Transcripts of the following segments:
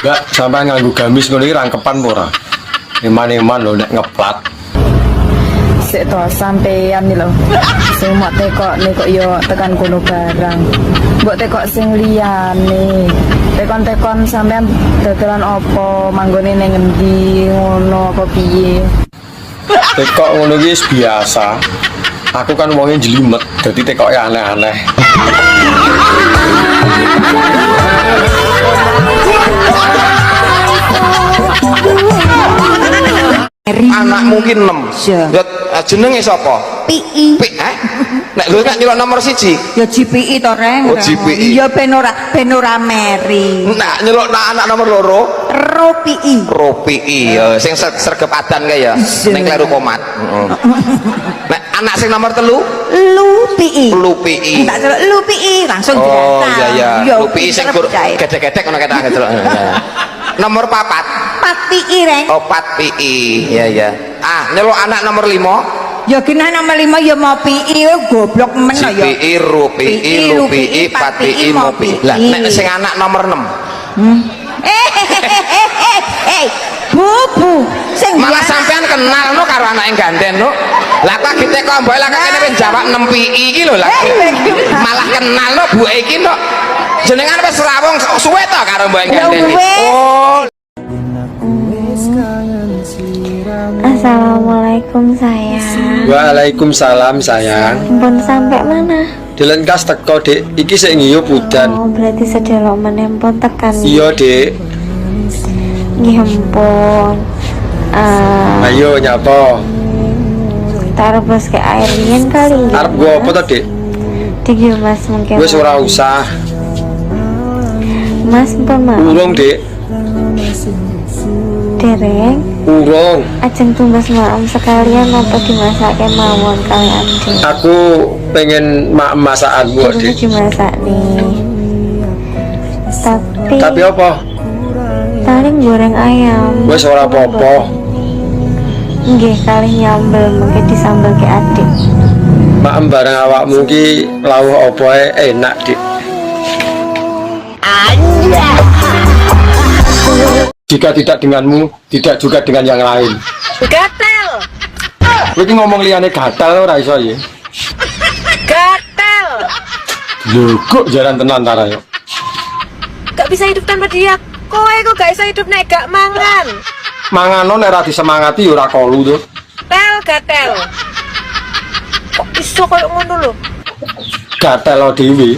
Enggak, sampai nganggu gamis ngono iki rangkepan ora. Eman-eman lho nek ngeplat. Sik to sampeyan iki lho. Sing mok tekok yo tekan kono barang. Mbok tekok sing liyane. Tekon-tekon sampean dodolan opo, manggone ning endi, ngono apa piye? Tekok ngono iki biasa. Aku kan wonge jelimet, dadi tekoke aneh-aneh. Anak mungkin 6. Jenenge sapa? PI. Nek lho nek nyelok nomor 1. Ya GPI to, Reng. Oh, GPI. Ya ben ora meri. Nek nyelok anak nomor 2. ROPI. ROPI ya sing sregep adan kae ya. Ning kleru komat. Nek anak sing nomor 3 LUPI. LUPI. Tak celuk LUPI langsung Oh dirasa. iya. LUPI sing gedhe-gedhe ngono ketak delok. Nomor 4. 4PI, Reng. Oh 4PI. Iya ya. Nyelok anak nomor 5. Ya genah nomor 5 ya mau PI goblok men ya. GPI, RUPI, LUPI, 4PI, MOPI. Lah nek sing anak nomor 6. Bubu sing Malah sampean kenal no karo anak yang ganden no. Lah kok gitu kok mbok lah kene ben jawab 6 PI iki lho lah. Malah kenal no Bu iki no. Jenengan wis rawung suwe to karo mbok yang ganden iki. Oh. Assalamualaikum sayang. Waalaikumsalam sayang. Ampun sampai mana? Dilen kas teko Dik, iki sik ngiyup udan. Oh berarti sedelok menempun tekan. Iya Dik. Nggih ampun. Ayo nyapa. Taruh bos ke air riyen kali ya. Arep gua apa to Dik? Dik ya Mas mungkin. Wis ora usah. Mas pun mau. Urung Dik. Dereng. Urung. Ajeng tumbas maem sekalian apa dimasake mawon kali Ade. Aku pengen masakanmu Ini Dik. dimasak nih. Tapi apa? Paling goreng ayam. Wis ora apa-apa. Nggih kali nyambel mungkin disambel ke adik. Maem bareng awakmu ki lawuh apa enak Dik. Jika tidak denganmu, tidak juga dengan yang lain. Gatel. Kowe iki ngomong liyane gatel ora iso ya. Gatel. Lho kok jaran tenan ta yo. Gak bisa hidup tanpa dia. Kowe kok gak bisa hidup nek gak mangan. Mangano nek ora disemangati ya ora kolu to. Gatel. Kok iso koyo ngono lho? Gatel dhewe.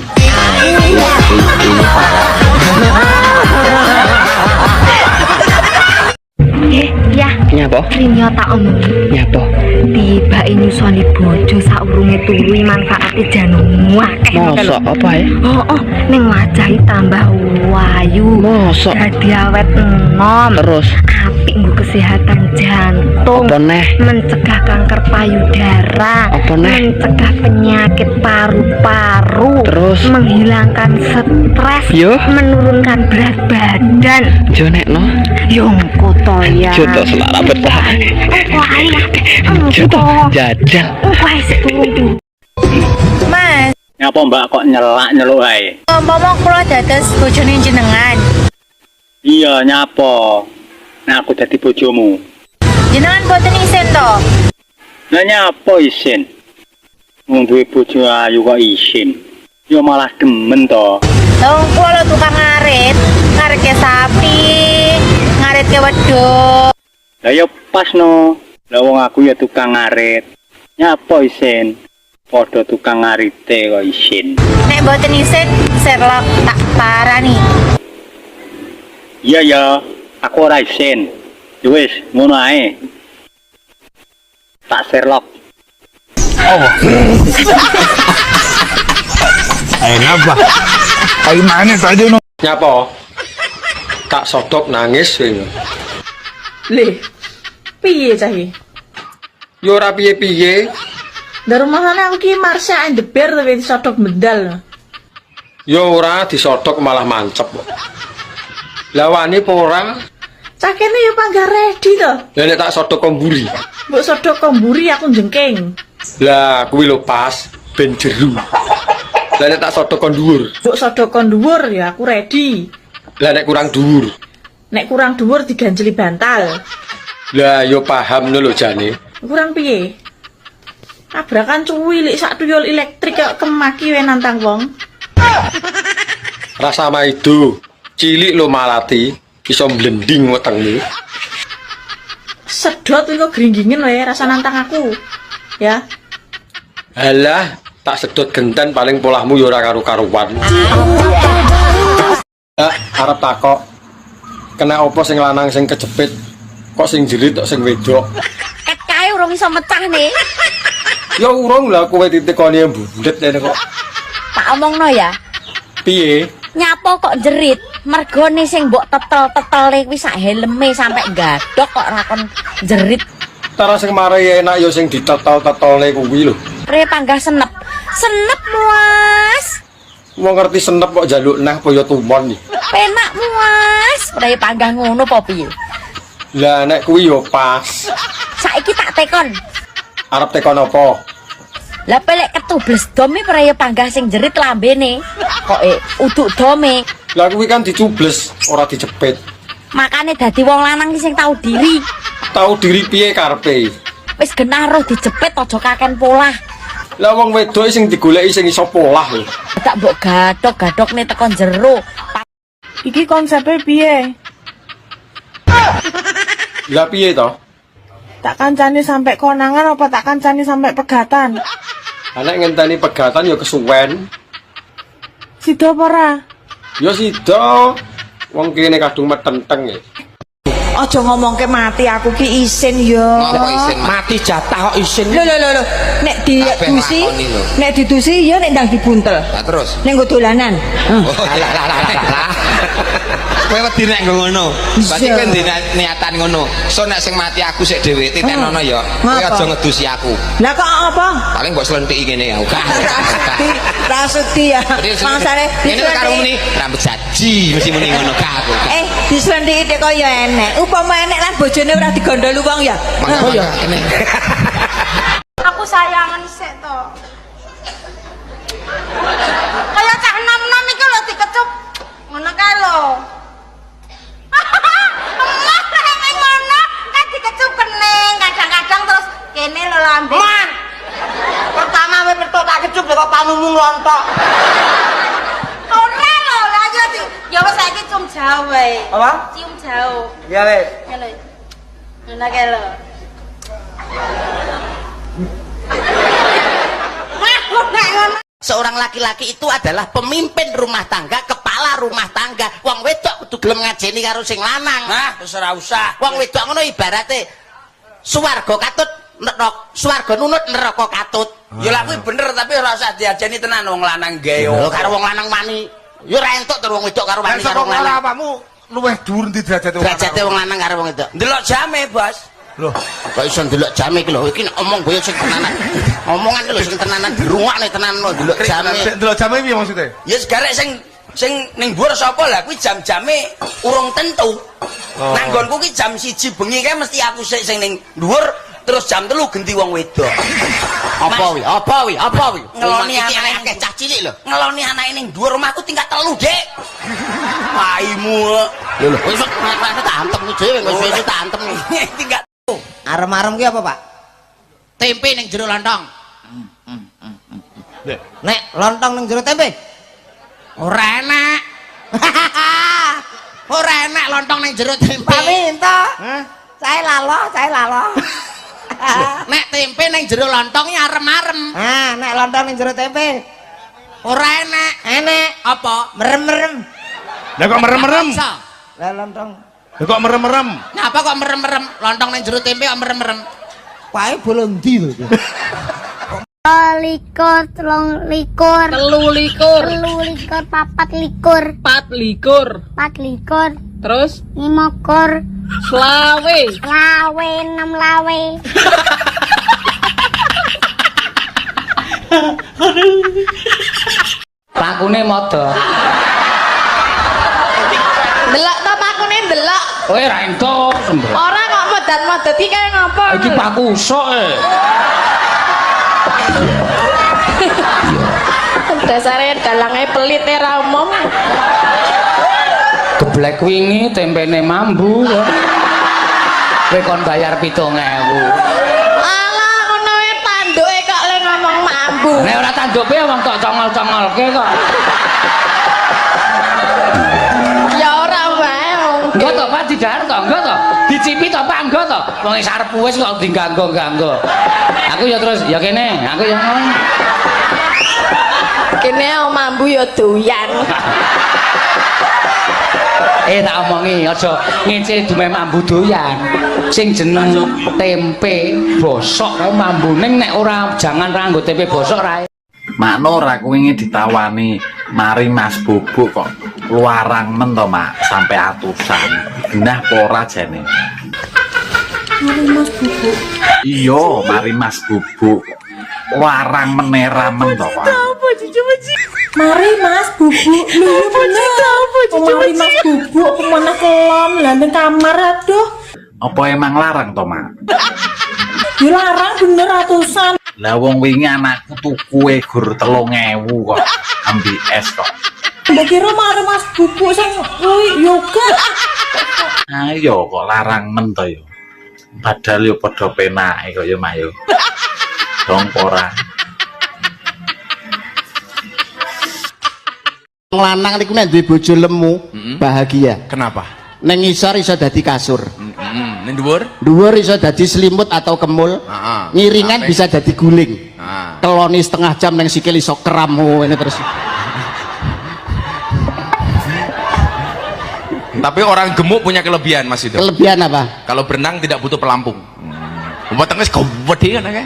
Ya, Nyapa? Rinyo tak omong. Nyapa? Tiba nyusoni bojo saurunge turu manfaate janu akeh. Mosok apa ya? Oh, ning wajahe tambah wayu. Mosok. Dadi awet enom. Terus Apik nggo kesehatan jantung. apa neh? Mencegah kanker payudara. Apa neh? Mencegah penyakit paru-paru. Terus? Menghilangkan stres. Yo. Menurunkan berat badan. Jonekno. Yo engko to ya. Joto selara betah. Engko ae lah. Joto jajal. Engko ae seturun. Mas, Nyapa mbak kok nyeluk ae? ngomong kula dados bojone jenengan. Iya nyapa. Nah aku dadi bojomu. Jenengan boten isin to? Lah nyapa isin? Wong duwe bojo ayu kok isin. Yo malah demen to. Wong kula tukang ngarit sapi, ngarit ke wedhus. Lah yo pas no. Lah wong aku ya tukang ngarit. Nyapa isin? Padha tukang ngarite kok isin. Nek boten isin, Sherlock tak parani. Iya ya, aku ora isin. Ya wis, ngono ae. Tak Sherlock. Nyapa? Tak sodok nangis kowe. Le, piye cah iki? Yo ora piye-piye. Dari rumahane aku ki Marsha and the Bear tapi disodok medal. Yo ora disodok malah mancep. Lah wani apa ora? Cah kene yo panggah ready to. Lah nek tak sodok komburi. Mbok sodok komburi aku jengking. Lah kuwi lho pas. ben jeru. Lah nek tak sodok kon dhuwur. Mbok sodokon dhuwur ya aku ready. Lah nek kurang dhuwur. Nek kurang dhuwur diganjeli bantal. Lah yo paham lho jane. Kurang piye? Tabrakan cuwilik sak tuyul elektrik kok kemaki wae nantang wong. Rasa maido. Cilik lo malati iso blending wetengmu. Sedot kok gringgingen wae rasa nantang aku. Ya. Halah, tak sedot genten paling polahmu yo ora karo-karuan. Arep takok. Kena apa sing lanang sing kejepit? Kok sing jerit kok sing wedok? Ket kae urung iso mecah nih. Ya urung lah kowe ditekoni bundet ngene kok. Tak omongno ya. Piye? Nyapo kok jerit? Mergone sing mbok tetel-tetele kuwi sak helme sampe gadok kok rakon jerit. Tara sing marai enak ya sing ditetel-tetelne kuwi lho. Pre panggah senep. Senep Mas. Wong ngerti senep kok njaluk nah apa ya tumon iki. Penak Mas. Pre panggah ngono apa piye? Lah nek kuwi yo pas. Saiki tak tekon. Arep tekon apa? Lah pelek ketubles dome praya panggah sing jerit lambene. Kok uduk dome. Lah kuwi kan dicubles, ora dijepit. Makane dadi wong lanang iki sing tau diri. Tahu diri piye karepe? Wis genah roh dijepit aja kaken polah. Lah wong wedok sing digoleki sing iso polah lho. Tak mbok gadok-gadokne tekan jero. Iki konsepnya piye? Lah piye to? Tak kancani sampai konangan apa tak kancani sampai pegatan? Anak ngenteni pegatan ya kesuwen. Sido apa ora? Ya sida. Wong kene kadung metenteng ya. Aja ngomongke mati aku ki isin yo. Apa isin Mati jatah kok isin. Lho. Nek Kabeh didusi, nglakoni lho. nek didusi yo nek ndang dibuntel. Lah terus. Ning nggo dolanan. Lah. Kowe wedi nek ngono. Berarti kowe ndek niatan ngono. So nek sing mati aku sik dhewe titenono ya. Kowe aja ngedusi aku. Lah kok apa? Paling mbok slentiki ngene ya. Rasuti ya. Mangsane Ini karo muni rambut janji mesti muni ngono ka aku. dislendhiki kok ya enek. Upama enek lan bojone ora digondol wong ya. Oh ya kene. Aku sayangan sik to. Kaya cah nom-nom iki lho dikecup. Ngono kae lho. Emah nek ngono kan dikecup kening, kadang-kadang terus kene lho lambe. Man. Pertama wis metu tak kecup kok pamumu nglontok. Ora lho, lah ya wis saiki cium jauh wae. Apa? Cium jauh. Ya wes. Ngono. Ngono kae lho. Seorang laki-laki itu adalah pemimpin rumah tangga, kepala rumah tangga. Wong wedok kudu gelem ngajeni karo sing lanang. Nah, wis ora usah. Wong wedok ngono ibarate swarga katut neraka, swarga nunut neraka katut. Ya lha kuwi bener tapi ora usah diajeni tenan wong lanang gawe. Lho karo wong lanang wani. Ya ora entuk to wong wedok karo wani karo wong lanang. Apamu luweh dhuwur ndi derajate wong lanang? Derajate wong lanang karo wong wedok. Ndelok jame, Bos. Loh, kok iso ndelok jame iki lho. Iki omong boyo sing tenanan. Omongan iki lho sing tenanan dirungokne tenan lho ndelok jame. Ndelok jame piye maksudnya? Ya segarek sing ning dhuwur sapa lah kuwi jam-jame urung tentu. Nanggonku ki jam 1 bengi kae mesti aku sing ning dhuwur terus jam 3 genti wong wedok. Apa wi? Ngeloni anake cah cilik lho. Ngeloni anake ning dhuwur omahku tingkat 3, Dik. Paimu. Lho wis tak antem dhewe wis tak antem. Tingkat Arem-arem ki apa, Pak? tempe ning jero lontong. Nek lontong ning jero tempe. Ora enak. Ora enak lontong ning jero tempe. Paminta. Cae lalo. Nek tempe ning jero lontong ya arem-arem. Nek lontong ning jero tempe. Ora enak. Enek. Apa? Merem-merem. Lah kok merem-merem? Lah lontong. Lah kok merem-merem? Napa kok merem-merem? Lontong ning jero tempe kok merem-merem? Pae bolon ndi lho. 24, 24, 24, 24, 24, 24, terus 5, selawe, 6 lawe. Pakune modo. Delok to pakune delok. Kowe ra entuk sembah. Ora kok modat-modat iki kaya ngapa? Iki paku sok Dasare dalange pelit ra umum. Geblek wingi tempene mambu. Kowe kon bayar 7.000. Alah ngono wae tanduke kok le ngomong mambu. Nek ora tanduke wong tok congol-congolke kok. Ya ora wae. Enggak to, Pak didahar to, enggak to. Dicipi to, Pak, enggak to. Wong sarep wis kok diganggo-ganggo. Aku ya terus ya kene, aku ya ngono. Kene mambu ya doyan. Tak omongi aja ngece dume mambu doyan. Sing jeneng tempe bosok kae mambune nek ora jangan ra nggo tempe bosok rae. Makno ora kuwi ditawani mari Mas Bubuk kok luarang men to, Mak, sampai atusan. Genah apa ora jane? Mari Mas Bubuk. Iya, mari Mas Bubuk. Luarang menera men to, Pak. Mari Mas Bubuk. Lho bener. Mari Mas Bubuk kemana kelon lah ning kamar aduh. Apa emang larang to, Mak? Ya larang bener atusan. Lah wong wingi anakku tuku gur 3.000 kok. Ambi es kok. Mbak kira mari Mas Bubuk sing kuwi yoga. Ayo kok larang men to yo. Padahal yo padha penake kok yo, Mak yo. Dong ora. Wong lanang niku nek duwe bojo lemu, bahagia. Kenapa? Neng ngisor iso dadi kasur. Ning dhuwur? Dhuwur iso dadi selimut atau kemul. Ngiringan bisa dadi guling. Keloni setengah jam neng sikil iso kram ini terus. Tapi orang gemuk punya kelebihan, Mas itu. Kelebihan apa? Kalau berenang tidak butuh pelampung. Umpamanya gede kan ya.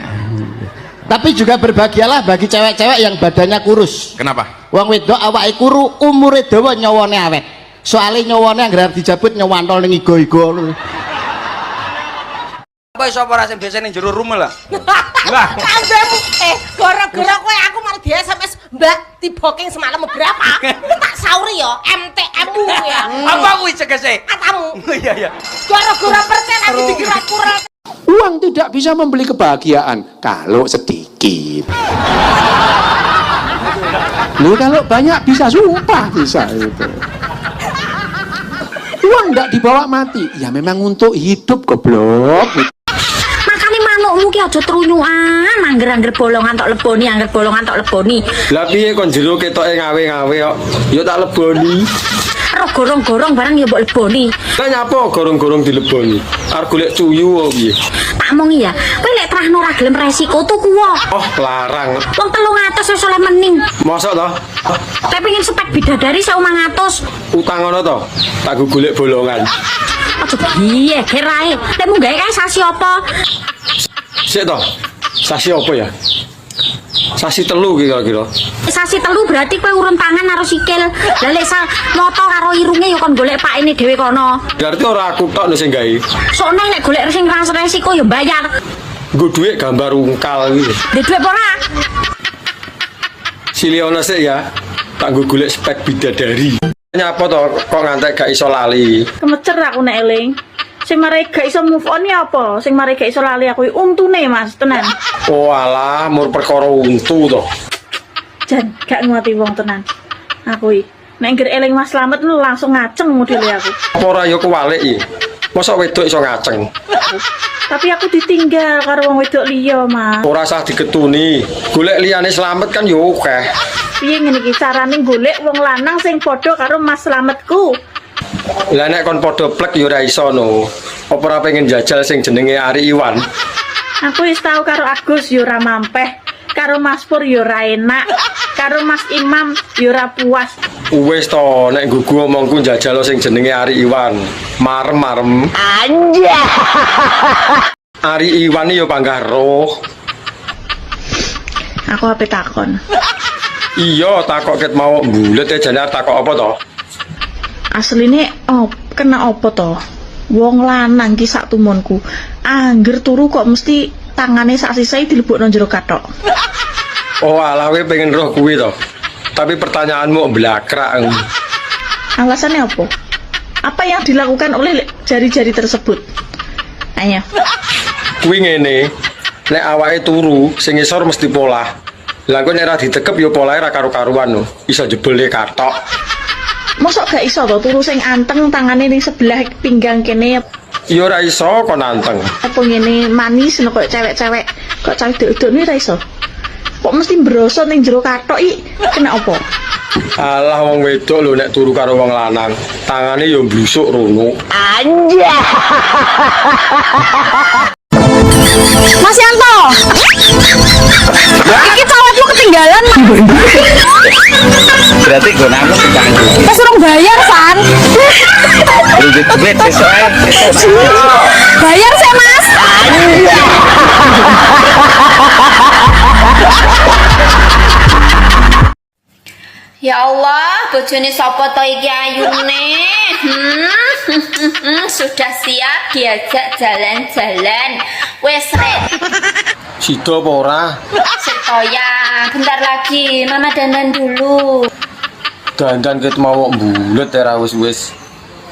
Tapi juga berbahagialah bagi cewek-cewek yang badannya kurus. Kenapa? Wong wedok awake kuru, umure dawa nyawane awet. Soale nyawane anggere dijabut nyawantol ning igo-igo. Apa iso ora sing biasa ning jero rumah lah. Lah, kambemu gara-gara kowe aku mari di SMS, Mbak, di booking semalam berapa? Tak sauri yo, MTM-mu ya. Apa kuwi cegese? Katamu. Iya iya. Gara-gara persen aku dikira-kira. Uang tidak bisa membeli kebahagiaan kalau sedikit. Loh, kalau banyak bisa sumpah bisa itu. Uang tidak dibawa mati, ya memang untuk hidup goblok. Makane manukmu ki aja trunyukan, angger-angger bolongan tok leboni, angger bolongan tok leboni. Lah piye kon jero ketoke ngawe-ngawe kok. Ya tak leboni. Ro gorong-gorong barang ya mbok leboni. Lah nyapa gorong-gorong dileboni? Arep golek cuyu apa piye? Tak omongi ya, kowe lek trahno ra gelem resiko tuku wae. Oh, larang. Wong 300 wis oleh mening. Mosok to? Kowe pengen spek bidadari 1.500. Utang ngono to? Tak golek bolongan. Aja piye kerae. Lek mung gawe kae sasi apa? Sik to. Sasi apa ya? Sasi telu kira-kira. Sasi telu berarti kowe urun tangan karo sikil. Lah lek moto karo irunge ya kon golek pakene dhewe kono. Berarti ora aku tok sing gawe. Sok nek golek sing resiko ya bayar. Nggo dhuwit gambar ungkal iki. Duit dhuwit ora? Siliono sik ya. Tak nggo golek spek bidadari. Nyapa to kok ngantek gak iso lali? Kemecer aku nek eling. Sing mari gak iso move on ya apa? Sing mari gak iso lali aku untune Mas, tenan. Oh alah, mur perkara untu to. Jan, gak nguati wong tenan. Aku iki nek ngger eling Mas Slamet lu langsung ngaceng modele aku. Apa ora ya kewalik iki? Mosok wedok iso ngaceng. Tapi aku ditinggal karo wong wedok liya, Mas. Ora usah digetuni. Golek liyane Slamet kan yo akeh. Piye ngene iki carane golek wong lanang sing padha karo Mas Slametku? Lah nek kon padha plek ya ora iso no. Apa ora pengen jajal sing jenenge Ari Iwan? Aku wis tau karo Agus ya ora mampeh, karo Mas Pur ya ora enak, karo Mas Imam ya ora puas. Wis to, nek gugu omongku jajal sing jenenge Ari Iwan. Marem-marem. Anjay. Ari Iwan ya panggah roh. Aku ape takon. Iya, takok ket mau bulet e jane takok apa to? Asline kena apa to? Wong lanang ki sak tumonku, angger turu kok mesti tangane sak sisae dilebokno jero kathok. Oh, alah kowe pengen roh kuwi to. Tapi pertanyaanmu blakrak. Alasannya apa? Apa yang dilakukan oleh jari-jari tersebut? Ayo. Kuwi ngene, nek awake turu sing ngisor mesti polah. Lah kok nek ra ditekep yo polahe ra karo-karuan lho. Iso jebule katok. Mosok gak iso to turu sing anteng tangane ning sebelah pinggang kene. Yo ora iso kon anteng. Apa ngene manis no kok cewek-cewek kok cewek dedok ni ra iso. Kok mesti brosot ning jero katok iki kena apa? Alah wong wedok lho nek turu karo wong lanang, tangane yo blusuk rono. Anja. Mas Yanto. Iki cowokku ketinggalan. Berarti gonamu keganggu. Wis urung bayar, San. Duit besok ae. Bayar sih, Mas. Ya Allah, bojone sapa to iki ayune? Sudah siap diajak jalan-jalan. Wes rek. Sido apa ora? Setoya, bentar lagi Mama dandan dulu. Dandan ket mau mbulet ora wis-wis.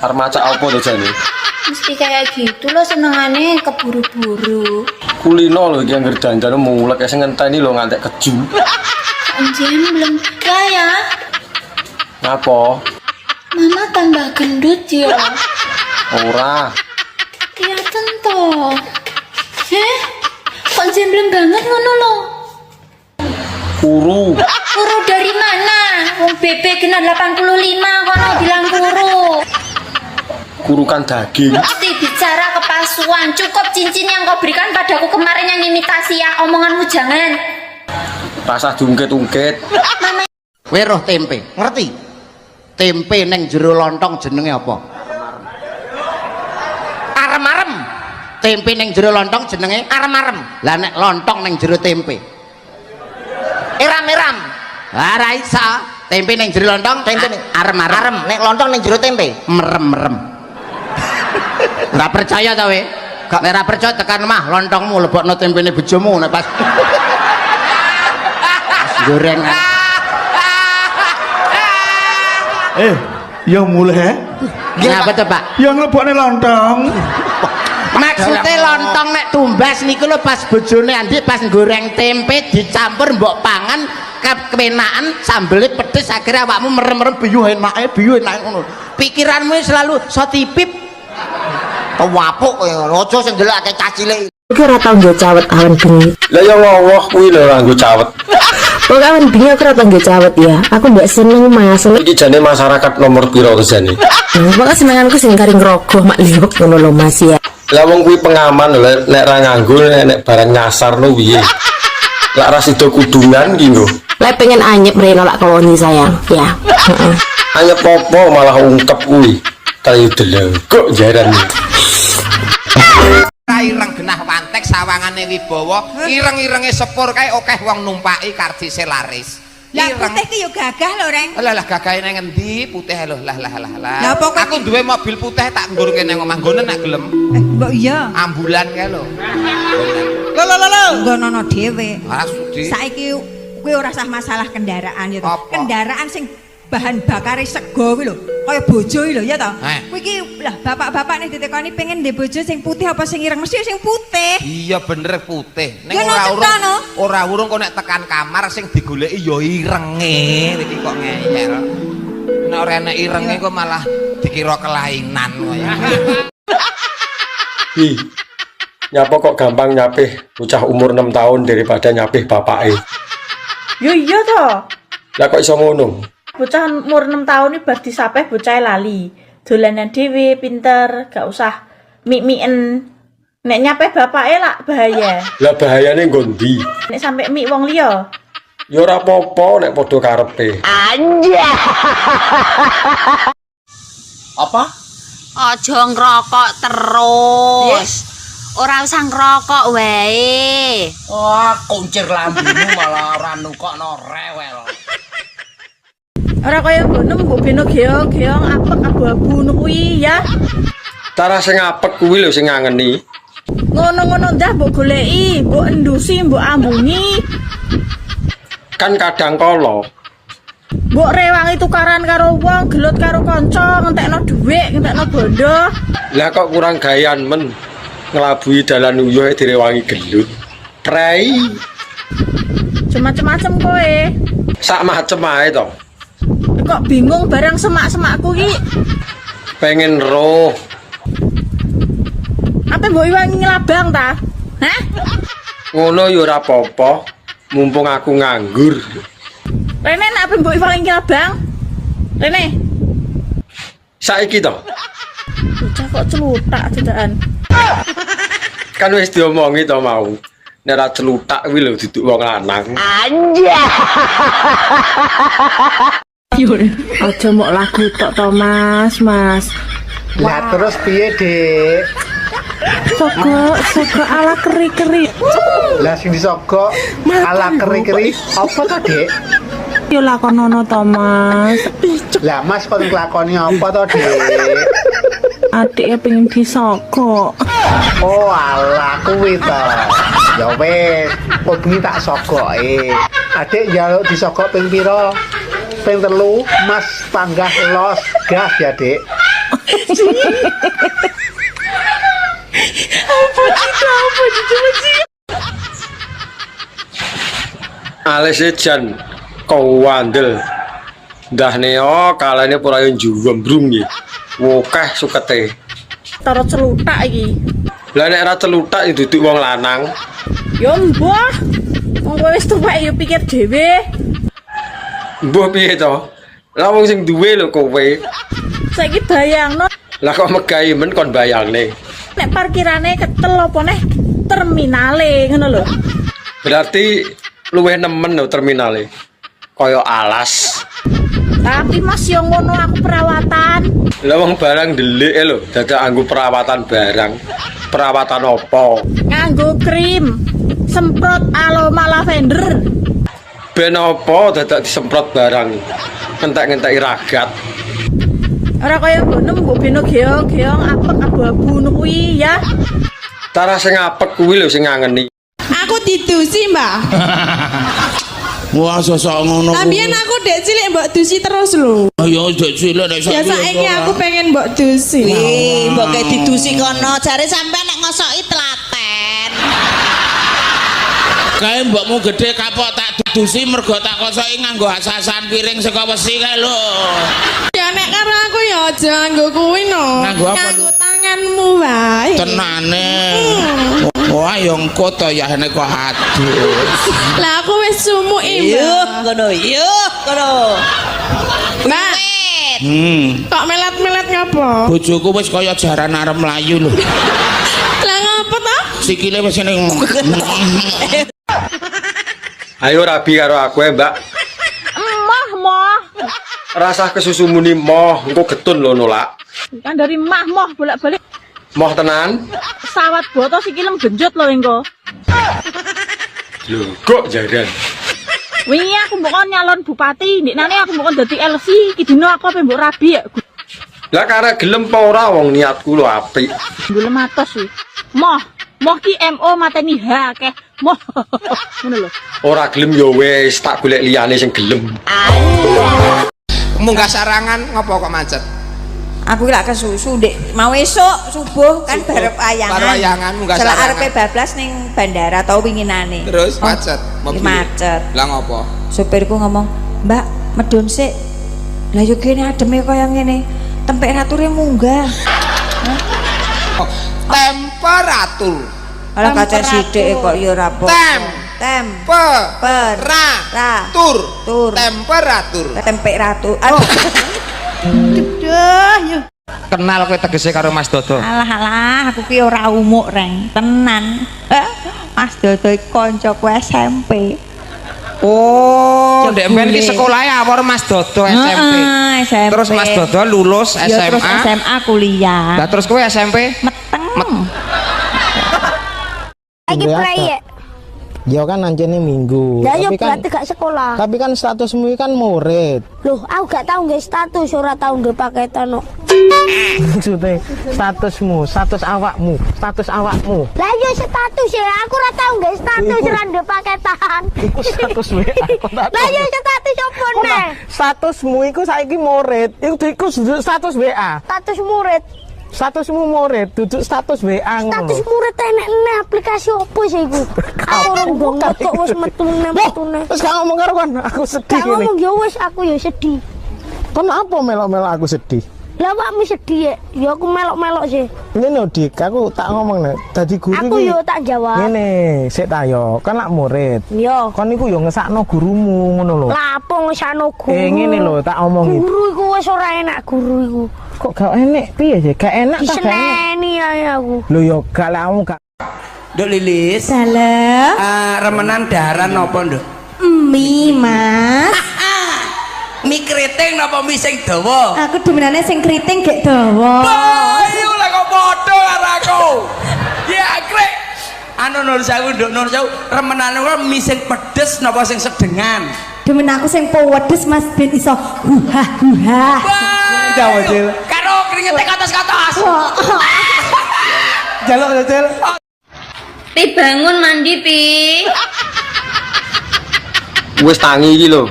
Arep macak apa to jane? Mesti kayak gitu loh senengane keburu-buru. Kulino lho iki anggere dandan mulek sing ngenteni lho ngantek keju. Anjing belum ya. Ngapa? Mama tambah gendut ya. Ora. Kelihatan toh. Kok jembleng banget ngono lo? Kuru. Kuru dari mana? Wong bebek kena 85 kono bilang kuru. Kurukan daging. Mesti bicara kepalsuan. Cukup cincin yang kau berikan padaku kemarin yang imitasi ya. Omonganmu jangan. Rasa diungkit-ungkit. Kowe roh tempe, ngerti? Tempe neng jero lontong jenenge apa? Arem-arem. Tempe neng jero lontong jenenge arem-arem. Lah nek lontong neng jero tempe. Eram-eram. Lah ra iso. Tempe neng jero lontong tempe arem-arem. Arem nek lontong neng jero tempe merem-merem. Ora percaya ta we? Gak ora percaya tekan mah lontongmu lebokno tempene bojomu nek pas goreng. Yang mulai Ngapa tuh Pak? yang lebokne lontong. Maksudnya lontong nek tumbas niku lho pas bojone Andi pas goreng tempe dicampur mbok pangan kepenaan sambelnya pedes akhirnya awakmu merem-merem biyu enake ngono. Pikiranmu selalu so tipip. Wapuk kowe aja sing ndelokake cacile. Iki ora tau nggo cawet awan bengi. Lah ya ngowoh kuwi lho nganggo cawet. Kok awan bengi aku ora tau nggo cawet ya. Aku mbak seneng Mas. Iki jane masyarakat nomor piro jane? Pokoke senenganku sing kari ngrogoh mak liwek ngono lho Mas ya. Lah wong kuwi pengaman lho nek ra nganggo nek barang nyasar lho piye. Lah ra sida kudungan ki lho. Lek pengen anyep rene lak keloni sayang ya. Heeh. Anyep popo malah ungkep kuwi. Kayu delengkuk jaran. Ireng genah wantek sawangane Wibowo, ireng-irenge sepur kae akeh wong numpaki kardise laris. Lah putih ki yo gagah lho, Reng. Lah gagahe nang endi putih lho. Lah. Lah pokoke aku duwe mobil putih tak nggurke nang omah nggonen nek gelem. Mbok iya. Ambulan kae lho. Lho. Nggonono dhewe. Ora sudi. Saiki kuwi ora sah masalah kendaraan ya to. Kendaraan sing bahan bakare sego kuwi lho. Kaya bojo iki lho ya to. Kuwi iki lah bapak-bapak nek ditekoni pengen ndek bojo sing putih apa sing ireng mesti sing putih. Iya bener putih. Ning ora urung kok nek tekan kamar sing digoleki ya irenge. Iki kok ngeyel. Nek ora enek irenge kok malah dikira kelainan kowe. Nyapa kok gampang nyapih bocah umur 6 tahun daripada nyapih bapake. Yo iya to. Lah kok iso ngono? Bocah umur 6 tahun ini bar disapeh bocah lali. Dolanan dhewe pinter, gak usah mik-miken. Nek nyapeh bapake lak bahaya. Lah bahayane nggo ndi? Nek sampe mik wong liya. Ya ora apa-apa nek padha karepe. Anja. Apa? Aja ngrokok terus. Ora usah ngrokok wae. Wah, kuncir lambemu malah ora nukokno rewel. Ora kaya ngono mbok beno geong-geong apek abu-abu ngono kuwi ya. Cara sing apek kuwi lho sing ngangeni. Ngono-ngono ndah mbok goleki, mbok endusi, mbok ambungi. Kan kadang kala Mbok rewangi tukaran karo wong, gelut karo kanca, ngentekno dhuwit, ngentekno bondo. lah kok kurang gayan men ngelabui dalan uyuh direwangi gelut. Prei. Macem-macem kowe. Sak macem ae to. Kok bingung barang semak-semakku ki? Pengen roh. Apa mbok iwangi ngelabang ta? Hah? Ngono ya ora apa-apa. Mumpung aku nganggur. Rene apa mbok iwangi ngelabang? Rene. Saiki to. Bocah kok celutak cedakan. Kan wis diomongi to mau. Nek ora celutak kuwi lho duduk wong lanang. Anja. Aja mok lagu tok to Mas. Lah terus piye, Dik? Soko ala keri-keri. Lah sing disogok ala keri-keri apa to, Dik? Yo lakonono to Mas. Lah Mas kon nglakoni apa to, Dik? Adiknya pengen disogok. Oh alah kuwi to. Ya wis, kok bengi tak sogoke. Adik njaluk disogok ping pira? Ping 3, Mas panggah los gas ya, Dik. Apa sih? Alise jan kowandel. Dah neo kalane pura yo njumbrung iki. Wokeh sukete. Taro celutak iki. Lah nek ora celutak ya duduk wong lanang. Yo mbah. Wong kowe wis tuwek yo pikir dhewe. Mbah piye to? Lah wong sing duwe lho kowe. Saiki bayangno Lah kok megahi men kon bayangne. nek parkirane ketel apa neh terminale ngono lho. Berarti luwih nemen lho terminale. Kaya alas. Tapi Mas yo ngono aku perawatan. Lah wong barang delik lho, dadak anggo perawatan barang. Perawatan opo? Nganggo krim, semprot aroma lavender. Ben opo dadak disemprot barang. Entek-entek ragat. Ora kaya ngono mbok beno geong-geong apek abu-abu ngono kuwi ya. Cara sing apek kuwi lho sing ngangeni. Aku didusi, Mbak. Wah, sosok ngono. También aku dek cilik mbok dusi terus lho. Ayo dek cilik nek Ya saiki aku pengen mbok dusi. Wih, mbok kayak didusi kono, jare sampean nek ngosoki telaten. Kae mbokmu gede kapok tak dudusi mergo tak kosoki nganggo asasan piring saka wesi kae lho. Ya nek karo aku ya aja nganggo kuwi no. Nganggo apa? Nganggo tanganmu wae. Tenane. Wah, yo engko to ya nek kok adus. Lah aku wis sumuk Ngono, yuk ngono. Mbak. Kok melet-melet ngapa? Bojoku wis kaya jaran arep mlayu lho. Lah ngapa to? Sikile wis ning. Ayo rabi karo aku ya, Mbak. Moh. Rasa kesusu muni moh, engko getun lho nolak. Kan dari moh bolak-balik. Moh tenan? Sawat boto sikilem genjot lho engko. Lho, kok jaran. Wingi aku mbok kon nyalon bupati, ndiknane aku mbok kon dadi LC, iki dina aku ape mbok rabi ya. Lah karek gelem apa ora wong niatku lho apik. Golem atos iki. Moh ki MO mateni H akeh. Moh. Ngono lho. Ora gelem ya wis tak golek liyane sing gelem. Munggah sarangan ngopo kok macet? Aku lak kesusu Dek. Mau esuk subuh kan barep ayangan. Bar ayangan munggah Celak sarangan. arepe bablas ning bandara tau winginane. Terus macet. Mobil. Macet. Lah ngopo? Supirku ngomong, "Mbak, medun sik." Lah yo kene ademe kaya ngene. Temperature munggah. Temperatur. Ala kaca sithik kok ya ora apa. Temperatur. Temperatur. Aduh. Duh, Kenal kowe tegese karo Mas Dodo. alah, aku ki ora umuk reng, tenan. Mas Dodo iki kancaku SMP. Oh, ndek ben iki sekolahe awor Mas Dodo SMP. SMP. Terus Mas Dodo lulus SMA. Ya terus SMA kuliah. Lah terus kowe SMP meteng. Lagi proyek. Ya kan anjene minggu. Lah yo Tapi kan berarti gak sekolah. Tapi kan statusmu kan murid. Loh, aku gak tahu nggak status, ora tahu nggak paketan no. Maksudnya status awakmu. Lah yo status ya, aku ora tahu nggak status ora nggak paketan. Iku status WA. Lah yo status opo neh? Statusmu iku saiki murid. Iku status WA. Status murid. Statusmu murid, duduk status WA ngono. Status murid enek aplikasi opo sih iku? Aku orang banget kok wis metune. Terus gak ngomong karo kon, aku sedih Gak ngomong ya wis aku ya sedih. Kenapa melok-melok aku sedih? Lah awakmu sedih ya aku melok-melok sih. Ngene Dik, aku tak ngomong nek dadi guru Aku yo tak jawab. Ngene, sik ta yo, kan lak murid. Yo. Kon niku yo ngesakno gurumu ngono lho. Lah apa ngesakno guru? Ngene lho tak omongi. Guru iku wis ora enak guru iku. Kok gak enak piye sih? Gak enak ta gak enak. Diseneni ae aku. Lho yo gak lek kamu gak. Nduk Lilis. Salam. Remenan daharan napa, Nduk? Mie, Mas. Mie keriting napa mie sing dawa? Aku demenane sing keriting gek dawa. Ayo lah kok padha karo aku. Ya krek. Anu Nur Sewu, Nduk Nur Sewu, remenane kok mie sing pedes napa sing sedengan? Demen aku sing pedes Mas ben iso huha. Jawa Cil. Karo kringete katos-katos. Jaluk Cil. Pi bangun mandi Pi. Wis tangi iki lho.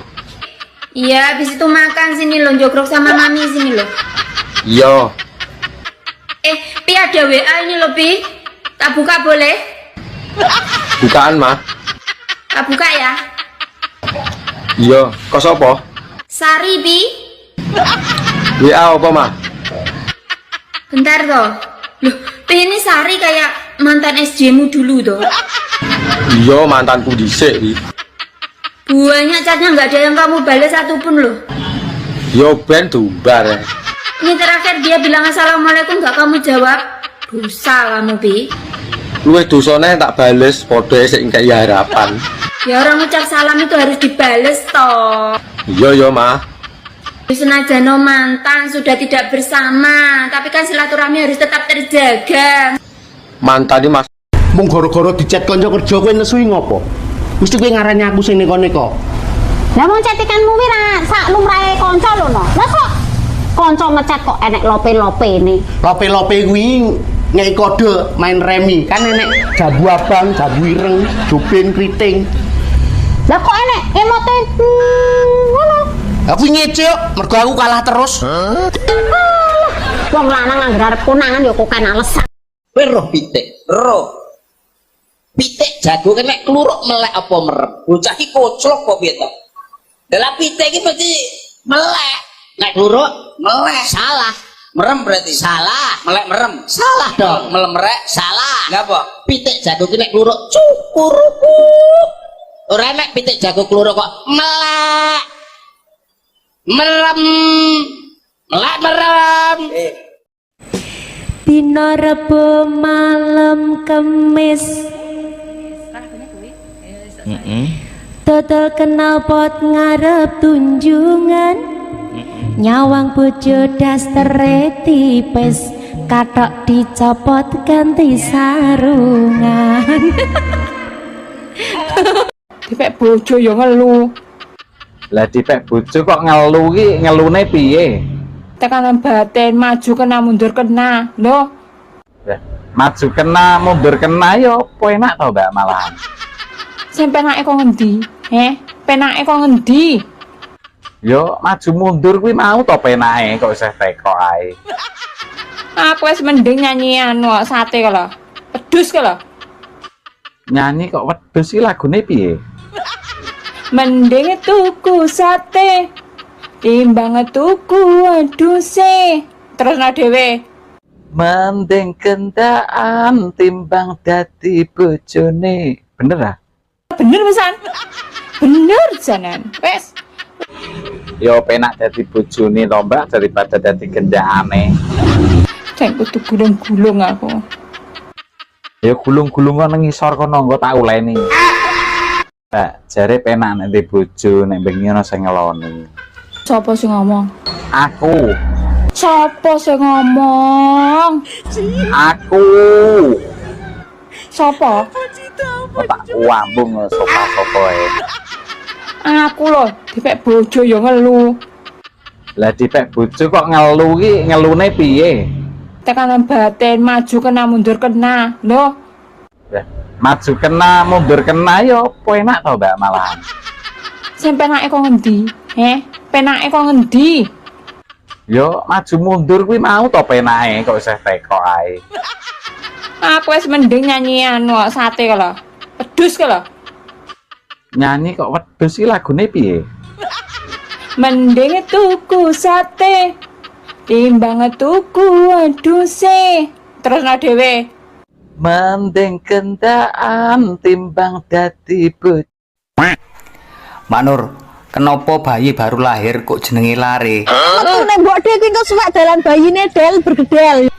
Iya, habis itu makan sini lo, jogrok sama mami sini lo. Iya. Pi ada WA ini lo Pi. Tak buka boleh? Bukaan mah. Tak buka ya? Iya, kok sapa? Sari Pi. WA apa mah? Bentar toh. Loh, Pi ini Sari kayak mantan SJ-mu dulu toh. Iya, mantanku dhisik iki. Banyak chatnya nggak ada yang kamu balas satupun loh. Yo ben tumbar ya. Ini terakhir dia bilang assalamualaikum nggak kamu jawab. Dosa kamu Pi. Luwih dosane tak bales padha sik engkek harapan. Ya orang ucap salam itu harus dibales toh. Iya yo mah. Senajan mantan sudah tidak bersama, tapi kan silaturahmi harus tetap terjaga. Mantan iki Mas. Mung gara-gara dicet kanca kerja kowe nesu ngopo? Mesti kowe ngarani aku sing neko-neko. Lah wong cetikanmu wi ra sak lumrahe kanca lho no. Lah kok kanca ngecat kok enek lope-lopene. Lope-lope kuwi nyai kode main remi. Kan enek jabu abang, jabu ireng, jupin kriting. Lah kok enek emote ngono. Aku ngece kok, mergo aku kalah terus. Wong lanang anggere arep konangan ya kok kan alasan. Kowe roh pitik, roh. Pitik jago kena kluruk melek apa merem. Bocah iki koclok kok piye to? Dalam pitik iki mesti melek. Nek kluruk melek. Salah. Merem berarti. Salah. Melek merem. Salah dong. Melemrek. Salah. Lah apa? Pitik jago ki nek kluruk cukuruku. Ora nek pitik jago kluruk kok melek. Merem. Melek merem. Dino Rebo malam Kemis. Total kenal pot ngarep tunjungan. Nyawang bojo dastere tipis, katok dicopot ganti sarungan. Dipek bojo yo ngelu. Lah dipek bojo kok ngelu ki ngelune piye? Tekanan batin maju kena mundur kena lho. Maju kena mundur kena yo apa enak to Mbak malahan. Sing penake kok ngendi? Penake kok ngendi? Yo maju mundur kuwi mau to penake kok isih teko ae. Aku wis mending nyanyi anu sate kala. Pedus kala. Nyanyi kok wedhus iki lagune piye? Mending tuku sate timbang tuku wedhuse. Terus na dhewe. Mending kendaan timbang dadi bojone. Bener ah? Bener pesan. Bener janan. Wes. Yo penak dadi bojone to Mbak daripada dadi kendakane. Jeng kudu gulung-gulung aku. Ya gulung-gulung nang ngisor kono engko tak uleni. Mbak, jare penak nek di bojo nek bengi ana sing ngeloni. Sopo sing ngomong? Aku. Sopo sing ngomong? Aku. Sopo? Tak wambung sopo ae. Aku lho, dipek bojo yo ngelu. Lah dipek bojo kok ngelu ki ngelune piye? Tekanan batin maju kena mundur kena lho. Maju kena mundur kena yo apa enak to Mbak malahan. Sing penake kok ngendi? Penake kok ngendi? Yo maju mundur kuwi mau to penake kok isih teko ae. Aku wis mending nyanyi anu sate kalau. Pedus kalau. Nyanyi kok wedhus iki lagune piye? Mending tuku sate timbang tuku wedhuse. Terus dhewe. Mending kendaan timbang dadi bocah. Manur, kenapa bayi baru lahir kok jenenge lare? Metu nek mbok dhek kuwi kok suwek dalan bayine del bergedel.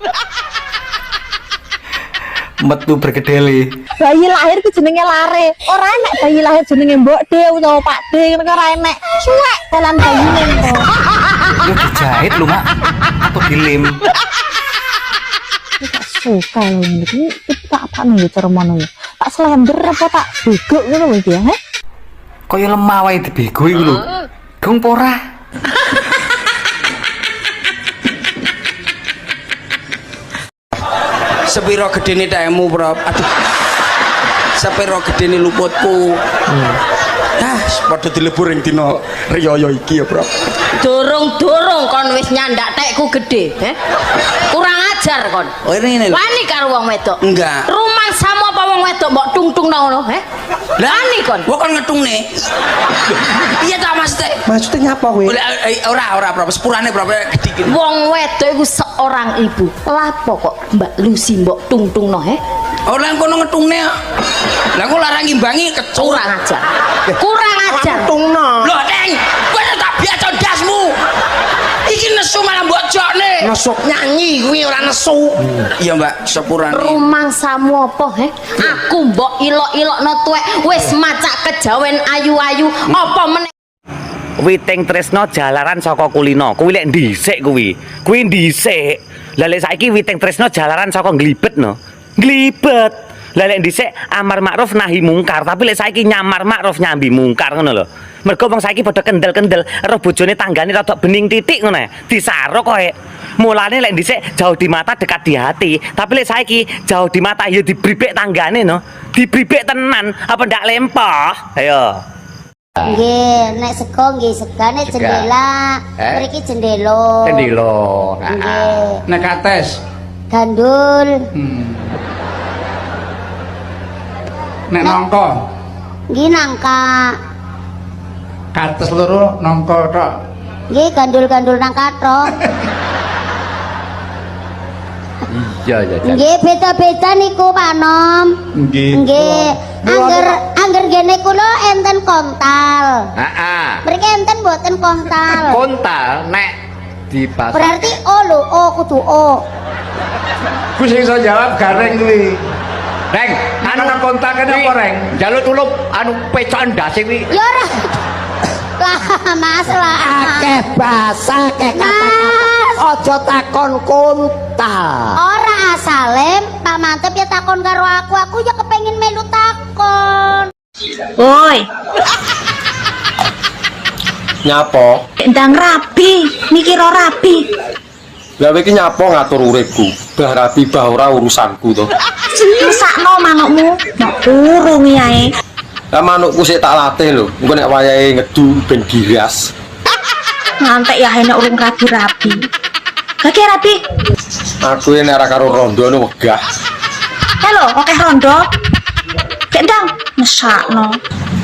Metu bergedele. Bayi lahir ku jenenge lare. Ora enek bayi lahir jenenge mbok dhek utawa Pak Dhek ngono ora enek. Suwek dalan bayine kok. Yo dijahit lho, Mak. Atau dilem. Tak suka lho iki. Tak apa nih cara mono ya. Tak slender apa tak bego ngono iki ya, he? Kaya lemah wae dibego iku lho. Dong ora. Sepiro gedene taemu, Bro. Aduh. Sepiro gedene luputku. Padha dilebur ing dina riyaya iki ya, Bro. Durung-durung kon wis nyandak tekku gede, kurang ajar kon. Oh ini lho. Wani karo wong wedok. Enggak. Rumangsamu apa wong wedok mbok tungtungno ngono, Wani kon. Kok kon ngetungne? Iya ta maksudnya? Maksudnya nyapa kowe? Ora, Bro. Sepurane, Bro, gede iki. Wong wedok iku seorang ibu. Lapo kok Mbak Lucy mbok tungtungno, Ora kono ngetungne. Lah kok larang ngimbangi kurang ajar. Kurang ajar. Tungno. Lho, Deng, kowe tak biasa ndasmu. Iki nesu malah mbok jokne. Nesuk nyanyi kuwi ora nesu. Iya, Mbak, sepurane. Rumangsamu apa, Aku mbok ilok-ilokno tuwek wis macak kejawen ayu-ayu apa meneh. Witing tresno jalaran saka kulino. Kuwi lek dhisik kuwi. Kuwi dhisik. Lah lek saiki witing tresno jalaran saka nglibet no. Nglibet. Lah lek dhisik amar makruf nahi mungkar, tapi lek saiki nyamar makruf nyambi mungkar ngono lho. Mergo wong saiki padha kendel-kendel, ero bojone tanggane rada bening titik ngono. Disaruk kowe. Mulane lek dhisik jauh di mata dekat di hati, tapi lek saiki jauh di mata ya dibribek tanggane no. Dibribek tenan apa ndak lempah. Ayo. Nggih, nek sego nggih segane jendela. Mriki jendelo. Jendelo. Nggih. Nek kates Gandul. nek nangka Nggih nangka. kates loro nangka tok. Nggih gandul-gandul nangka tok. Iya. Nggih beda-beda niku Pak Nom. Nggih. Angger gene kula enten kontal. Heeh. Mriki enten mboten kontal. Kontal nek di pasar. Berarti O lho, O kudu O. Ku sing iso jawab gareng kuwi. Reng, anu nang kontak kene apa reng? Jaluk tulup anu pecokan ndase kuwi. Ya ora. Lah Mas lah. Akeh basa, akeh kata-kata. Aja takon kontal. Ora asale Pak Mantep ya takon karo aku ya kepengin melu takon. Woi, Nyapa? ndang rabi, mikir ora rabi. Lah iki nyapa ngatur uripku? Bah rabi bah ora urusanku to. Sakno manukmu, nek turu ae. Lah manukku sik tak latih lho. Engko nek wayahe ngedu ben giras. Ngantek ya enak urung rabi-rabi. Kaki rabi. Aku nek ora karo rondo nu wegah. Halo, oke rondo. Kendang, mesakno.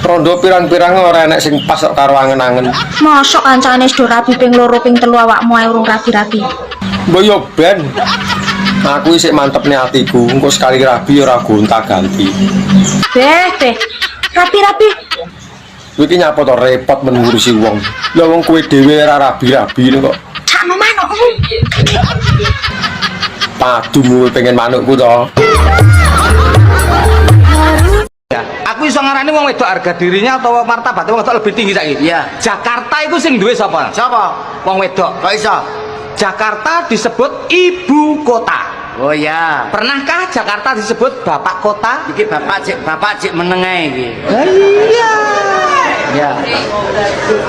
Rondo pirang-pirang ora enek sing pas karo angen-angen. Mosok kancane do rabi ping 2 ping 3 awakmu ae urung rabi-rabi. Mbok yo ben. Aku isih mantepne atiku, engko sekali rabi ora gonta-ganti. Beh. Rabi-rabi. Kowe iki nyapa to repot mengurusi wong. Lah wong kowe dhewe ora rabi-rabi kok. Sakno manukmu. Padumu pengen manukku to. Aku iso ngarani wong wedok harga dirinya atau martabat wong wedok lebih tinggi saiki. Iya. Jakarta itu sing duwe sapa? Sapa? Wong wedok. Kok iso? Jakarta disebut ibu kota. Oh iya. Pernahkah Jakarta disebut bapak kota? Iki bapak cik menengah iki. Iya. Ya.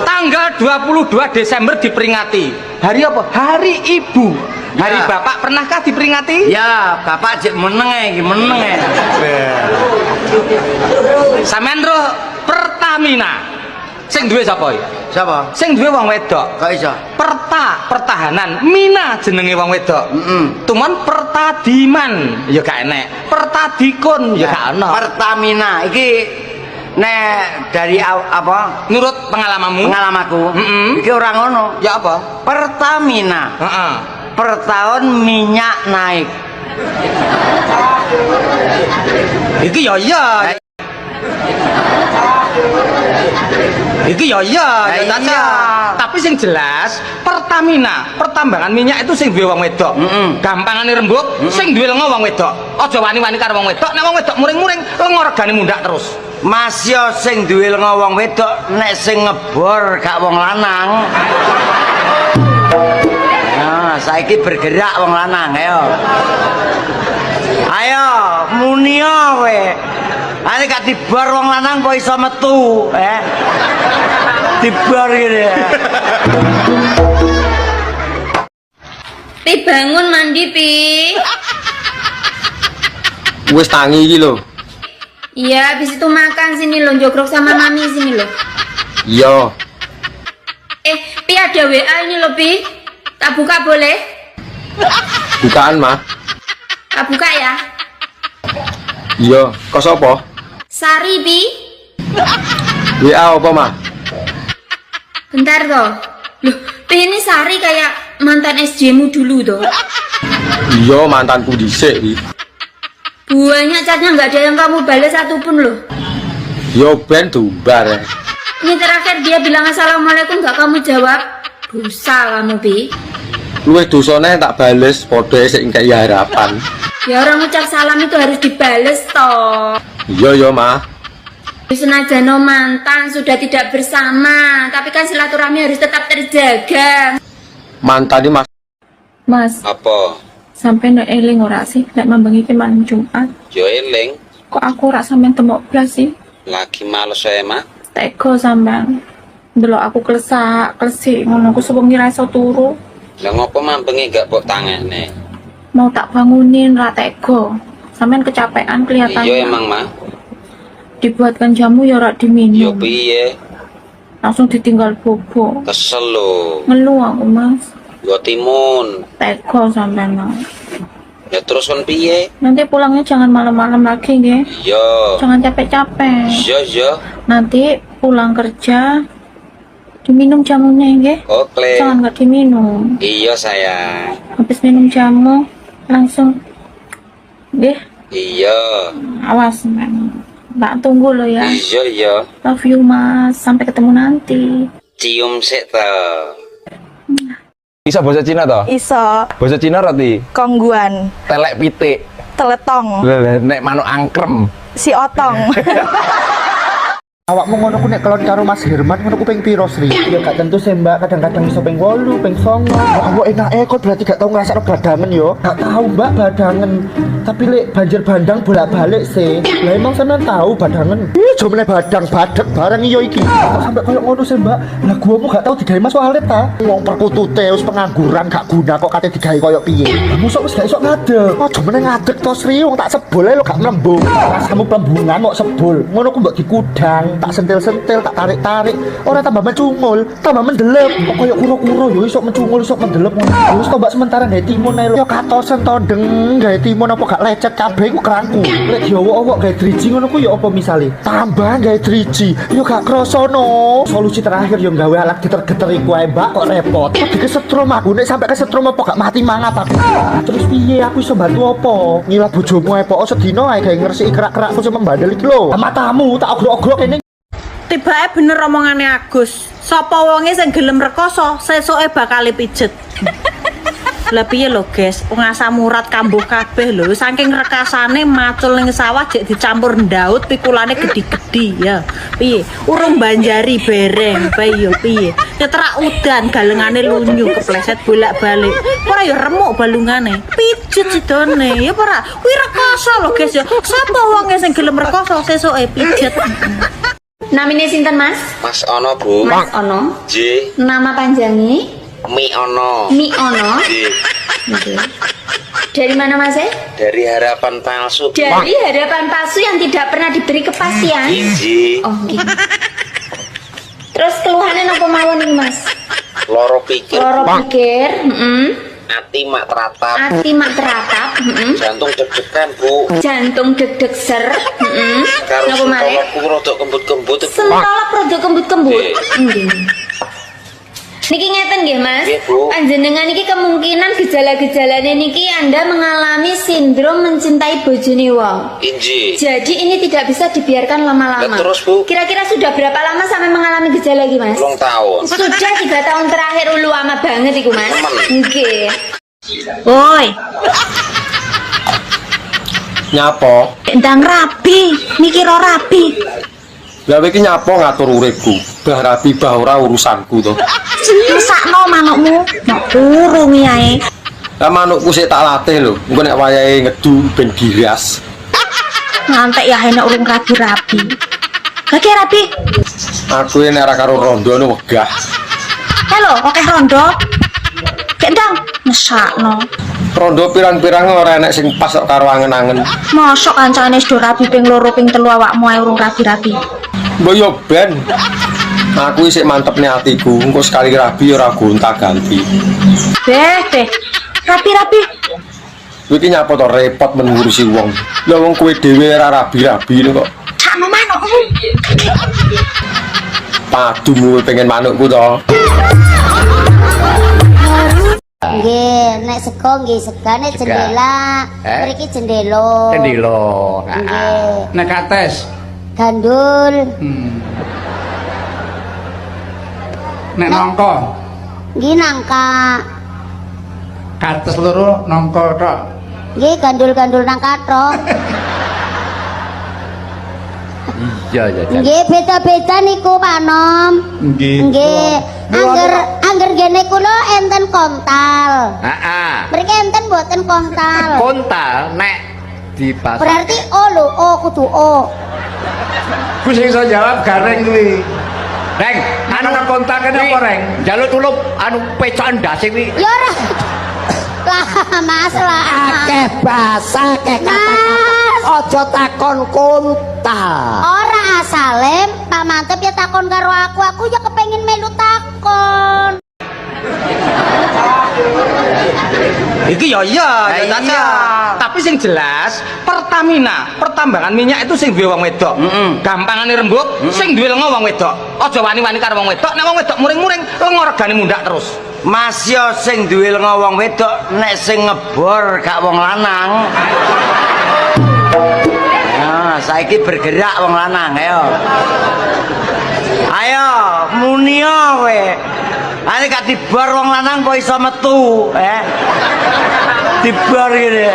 Tanggal 22 Desember diperingati. Hari apa? Hari Ibu. Hari bapak pernahkah diperingati? Ya, bapak cik menengah iki, menengah. Sampeyan roh Pertamina. Sing duwe sapa iki? Siapa? Sing duwe wong wedok. Kok iso? Pertahanan Mina jenenge wong wedok. Tuman Pertadiman ya gak enek. Pertadikun ya gak ono. Pertamina iki nek dari apa? Nurut pengalamanmu? Pengalamanku. Iki ora ngono. Ya apa? Pertamina. Heeh. Per tahun minyak naik. Iki ya iya. Iki ya iya, ya Caca. Tapi sing jelas Pertamina, pertambangan minyak itu sing duwe wong wedok. Gampangane rembug, sing duwe lenga wong wedok. Aja wani-wani karo wong wedok, nek wong wedok muring-muring lenga regane mundak terus. Mas yo sing duwe lenga wong wedok, nek sing ngebor gak wong lanang. Nah, saiki bergerak wong lanang, ayo. Ayo, munio kowe. Ane gak dibor wong lanang kok iso metu, Dibor gitu ya. Pi bangun mandi Pi. Wis tangi iki lho. Iya, habis itu makan sini lo, jogrok sama mami sini lo. Iya. Pi ada WA ini lo Pi. Tak buka boleh? Bukaan, Mah. Tak buka ya? Iya, kok sapa? Sari Pi. WA apa, Mah? Bentar toh. Loh, Pi ini Sari kayak mantan SJ-mu dulu toh. Iya, mantanku dhisik iki. Banyak chatnya nggak ada yang kamu balas satupun loh. Yo ben tumbar. Ini terakhir dia bilang assalamualaikum nggak kamu jawab. Dosa kamu Pi. Luwih dosane tak bales padha sik ngkei harapan. Ya orang ucap salam itu harus dibales toh. Iya, Mah. Senajan mantan sudah tidak bersama, tapi kan silaturahmi harus tetap terjaga. Mantan ini Mas, Apa? sampai no eling ora sih lek mambengi ki malam Jumat. Yo eling, Kok aku ora sampean temok blas sih? lagi males saya mah. Teko sampean. Ndelok aku klesik ngono aku sewengi ra iso turu. Lah ngopo mambengi gak mbok tangene? Mau tak bangunin ra teko. Sampean kecapean kelihatannya. Iya emang mah. Dibuatkan jamu ya ora diminum. Yo piye? Langsung ditinggal bobo. Kesel lo. Ngeluh aku, Mas. Yo timun. Teko sampean. Ya terus kon piye? Nanti pulangnya jangan malam-malam lagi, nggih. Yo. Jangan capek-capek. Yo. Nanti pulang kerja diminum jamunya, nggih. Oke. Jangan nggak diminum. Iya sayang. Habis minum jamu langsung, nggih. Iya. Awas, Mbak. Mbak tunggu lo ya. Iya. Love you, Mas. Sampai ketemu nanti. Cium sik ta. Bisa bahasa Cina toh? Iso. Bahasa Cina roti. Kongguan. Telek pitik. Teletong. Nek manuk angkrem. Si otong. Awakmu ngono ku nek kelon karo Mas Herman ngono ku ping piro, Sri? Ya gak tentu sih, Mbak. Kadang-kadang iso ping 8, ping 9. Awak enake kok berarti gak tau ngrasakno badangen yo. Gak tahu, Mbak, badangen. Tapi lek banjir bandang bolak-balik sih. Lah emang sampean tahu badangen. Ih, jomene badang badek barang iyo iki. Kok sampe koyo ngono sih, Mbak? Lah guamu gak tau digawe Mas Walid ta? Wong perkutute wis pengangguran gak guna kok kate digawe koyo piye. Musuk wis gak iso ngadeg. Oh, jomene ngadeg to, Sri. Wong tak sebul lo gak mlembung. Rasamu plembungan kok sebul. Ngono ku mbok dikudang. Tak sentil-sentil, tak tarik-tarik. Ora tambah mencungul, tambah mendelep. Kok koyo kuro-kuro yo iso mencungul, iso mendelep ngono. Wis coba sementara gawe timun ae lho. Yo katosen to ndeng gawe timun apa gak lecet cabe ku kerangku. Lek diowo-owo gawe driji ngono ku yo apa misale? Tambah gawe driji. Yo gak kroso no. Solusi terakhir yo gawe alat geter-geter iku ae, Mbak, kok repot. Kok kesetrum aku nek sampe kesetrum apa gak mati mangat aku. Terus piye aku iso bantu apa? Ngilap bojomu ae pokok sedina ae gawe ngresiki kerak-kerakku sing membandel iki lho. Matamu tak ogrok-ogrok kene. Tibake bener omongane Agus. Sapa wonge sing gelem rekoso, sesuke bakal pijet. Lah piye lho, guys? Wong asam urat kambuh kabeh lho. Saking rekasane macul ning sawah jek dicampur ndaut pikulane gede-gede ya. Piye? Urung banjari bereng, bae yo piye? Keterak udan galengane lunyu kepleset bolak-balik. Ora yo remuk balungane. Pijet sidone. Ya ora. Kuwi rekoso lho, guys ya. Sapa wonge sing gelem rekoso sesuke pijet. Namine sinten, Mas? Mas Ono, Bu. Mas Ono. J. Nama panjangnya? Mi Ono. Mi Ono. J. Oke. Dari mana, Mas? Dari harapan palsu. Dari harapan palsu yang tidak pernah diberi kepastian. J. Oh, gitu. Terus keluhannya napa mawon iki, Mas? Loro pikir. Loro pikir, Ati mak teratap. Ati mak teratap, Jantung deg-degan, Bu. Jantung deg-deg ser, Karo Napa malih? sentolokku rada kembut-kembut. Sentolok rada kembut-kembut. Nggih. Niki ngeten nggih, Mas. Nggih, Bu. Panjenengan iki kemungkinan gejala-gejalanya niki Anda mengalami sindrom mencintai bojone wong. Inji. Jadi ini tidak bisa dibiarkan lama-lama. Lah, terus, Bu? Kira-kira sudah berapa lama sampai mengalami gejala iki, Mas? 2 tahun. Sudah 3 tahun terakhir ulu lama banget iku, Mas. Nggih. Woi, Nyapo? ndang rabi, mikir ora rabi. Lah iki nyapo ngatur uripku. Bah rabi bah ora urusanku to. Sakno manukmu, mau turu ae. Lah manukku sik tak latih lho. Engko nek wayahe ngedu ben giras. Ngantek ya enak urung rabi-rabi. Kaki rabi. Aku nek ora karo rondo nu wegah. Halo, oke rondo. Kendang, mesakno. Rondo pirang-pirang ora enek sing pas kok karo angen-angen. Mosok kancane sudah rabi ping 2 ping 3 awakmu ae urung rabi-rabi. Mbok yo ben. Aku isih mantep nih hatiku. Engko sekali rabi ora gonta-ganti. Beh, rabi-rabi. Kowe iki nyapa to repot mengurusi wong. Lah wong kowe dhewe ora rabi-rabi kok. Sakno manukmu. Padumu pengen manukku to. Nggih, nek sego nggih segane jendela. Mriki jendela. Jendela. Nggih. Nek kates Gandul. nek nangka Nggih nangka. kates loro nangka tok. Nggih gandul-gandul nangka tok. Iya ya. Nggih beda-beda niku Pak Nom. Nggih. Angger gene kula enten kontal. Heeh. Mriki enten mboten kontal. Kontal nek di pasar. Berarti O lho, O kudu O. Ku sing iso jawab gareng kuwi. Reng, anu nang kontak kene apa reng? Njaluk tulup anu pecokan ndase kuwi. Ya ora. Lah Mas lah. Akeh bahasa, akeh kata-kata. Aja takon kontal. Ora asale Pak Mantep ya takon karo aku ya kepengin melu takon. Iki ya iya, ya tapi sing jelas Pertamina, pertambangan minyak itu sing duwe wong wedok. Gampangane rembug, sing duwe lenga wong wedok. Aja wani-wani karo wong wedok, nek wong wedok muring-muring lenga regane mundak terus. Mas yo sing duwe lenga wong wedok, nek sing ngebor gak wong lanang. Nah, saiki bergerak wong lanang, ayo. Ayo, munio kowe. Ane gak dibor wong lanang kok iso metu, Dibor gitu ya.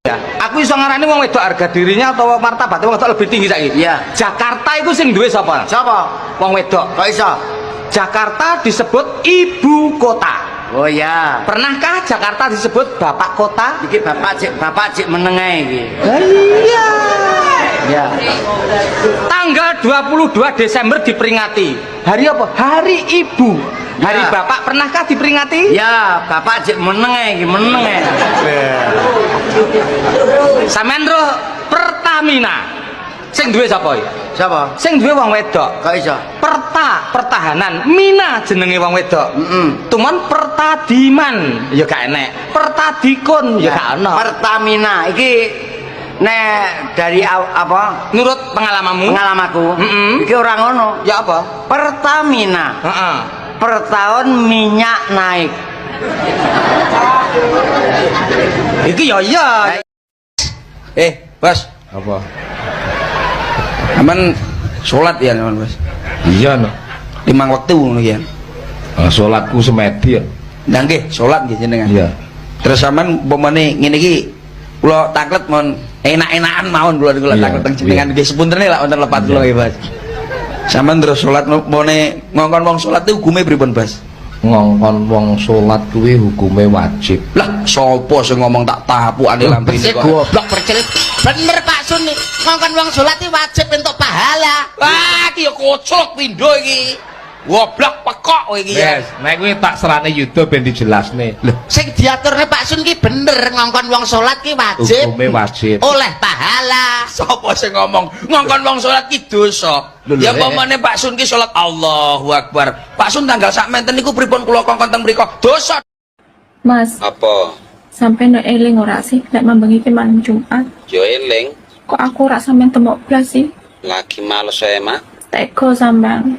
Ya, aku iso ngarani wong wedok harga dirinya atau martabatnya wong wedok lebih tinggi saiki. Iya. Jakarta itu sing duwe sapa? Sapa? Wong wedok. Kok iso? Jakarta disebut ibu kota. Oh ya. Pernahkah Jakarta disebut bapak kota? Iki bapak cik menengah iki. Iya. Ya. Tanggal 22 Desember diperingati. Hari apa? Hari Ibu. Hari Bapak pernahkah diperingati? Ya, bapak cik menengah iki, menengah. Sampeyan roh Pertamina. Sing duwe sapa iki? Siapa? Sing duwe wong wedok. Kok iso? Pertahanan, Mina jenenge wong wedok. Tuman Pertadiman ya gak enek. Pertadikun ya gak ono. Pertamina iki nek dari apa? Nurut pengalamanmu? Pengalamanku. Iki ora ngono. Ya apa? Pertamina. Per tahun minyak naik. Iki ya iya. Bos. Apa? Aman sholat ya, Bos. Iya no. 5 waktu ngono ya. Sholatku semedi ya. Nah nggih, sholat nggih jenengan. Iya. Terus sampean umpamane ngene iki kula taklet mon enak-enakan mawon kula taklet teng jenengan nggih sepuntene lah wonten lepat kula nggih, Bos. Sampean terus sholat umpamane ngongkon wong sholat itu hukume pripun, Bos? Ngongkon wong sholat kuwi hukume wajib. Lah, sapa sing ngomong tak tapukane lampine kok. Goblok percelit. Bener Pak Sun nih. Ngongkon wong salat iki wajib entuk pahala. Wah, iki ya kocok pindho iki. Goblok pekok kowe iki ya. Wes, nek kuwi tak serane YouTube ben dijelasne. Lho, Sing diaturne Pak Sun ki bener, ngongkon wong salat ki wajib. hukume wajib. Oleh pahala. Sapa sing ngomong ngongkon wong salat ki dosa? Ya pamane Pak Sun ki salat Allahu Akbar. Pak Sun tanggal sak menten niku pripun kula kongkon teng mriku? Dosa. Mas, Apa? sampai no eling ora sih nek membengi ki malam Jumat. Yo eling, Kok aku ora sampean temok blas sih? lagi males saya mah. Teko sampean.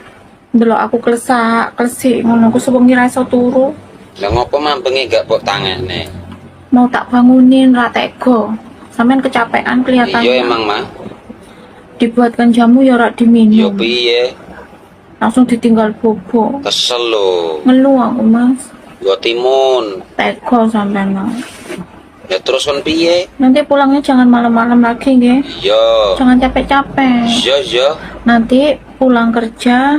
Delok aku klesik ngono aku sewengi ra iso turu. Lah ngopo mambengi gak mbok tangene? Mau tak bangunin ra teko. Sampean kecapean kelihatannya. Iya emang mah. Dibuatkan jamu ya ora diminum. Yo piye? Langsung ditinggal bobo. Kesel lho. Ngeluh aku, Mas. Yo timun. Teko sampean. Ya terus kon piye? Nanti pulangnya jangan malam-malam lagi nggih. Yo. Jangan capek-capek. Yo. Nanti pulang kerja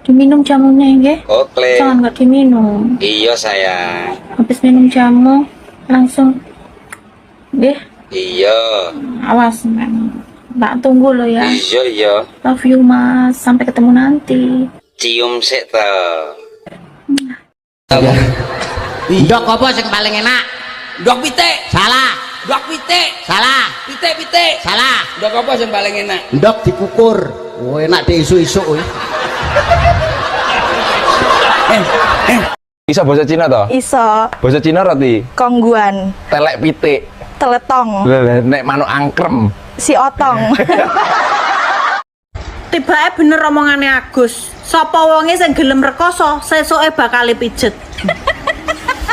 diminum jamunya nggih. Oke. Jangan nggak diminum. Iya sayang. Habis minum jamu langsung nggih. Iya. Awas, Mbak tunggu lo ya. Iya. Love you, Mas. Sampai ketemu nanti. Cium sik ta. Ndok apa sing paling enak? Ndok pitik. Salah. Ndok pitik. Salah. Pitik. Salah. Ndok apa sing paling enak? Ndok dipukur. Oh, enak deh isu-isu kuwi. Bisa bahasa Cina toh? Iso. Bahasa Cina roti. Kongguan. Telek pitik. Teletong. Nek manuk angkrem. Si otong. Tibake bener omongane Agus. Sapa wonge sing gelem rekoso, sesuke bakal pijet.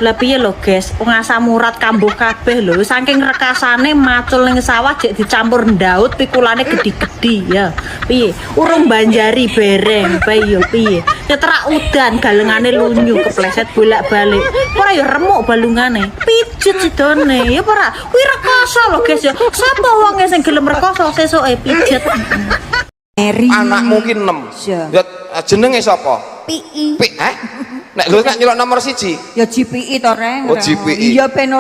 Lah piye lho, guys? Wong asam urat kambuh kabeh lho. Saking rekasane macul ning sawah jek dicampur ndaut pikulane gede-gede ya. Piye? Urung banjari bereng, bae yo piye? Ceterak udan galengane lunyu kepleset bolak-balik. Ora ya remuk balungane. Pijet sidone. Ya ora. Kuwi rekoso lho, guys ya. Sapa wonge sing gelem rekoso sesuke pijet. Anak mungkin 6. Ya jenenge sapa? PI. Nek lho nek nyelok nomor 1. Ya GPI to Reng. Oh, GPI. Iya ben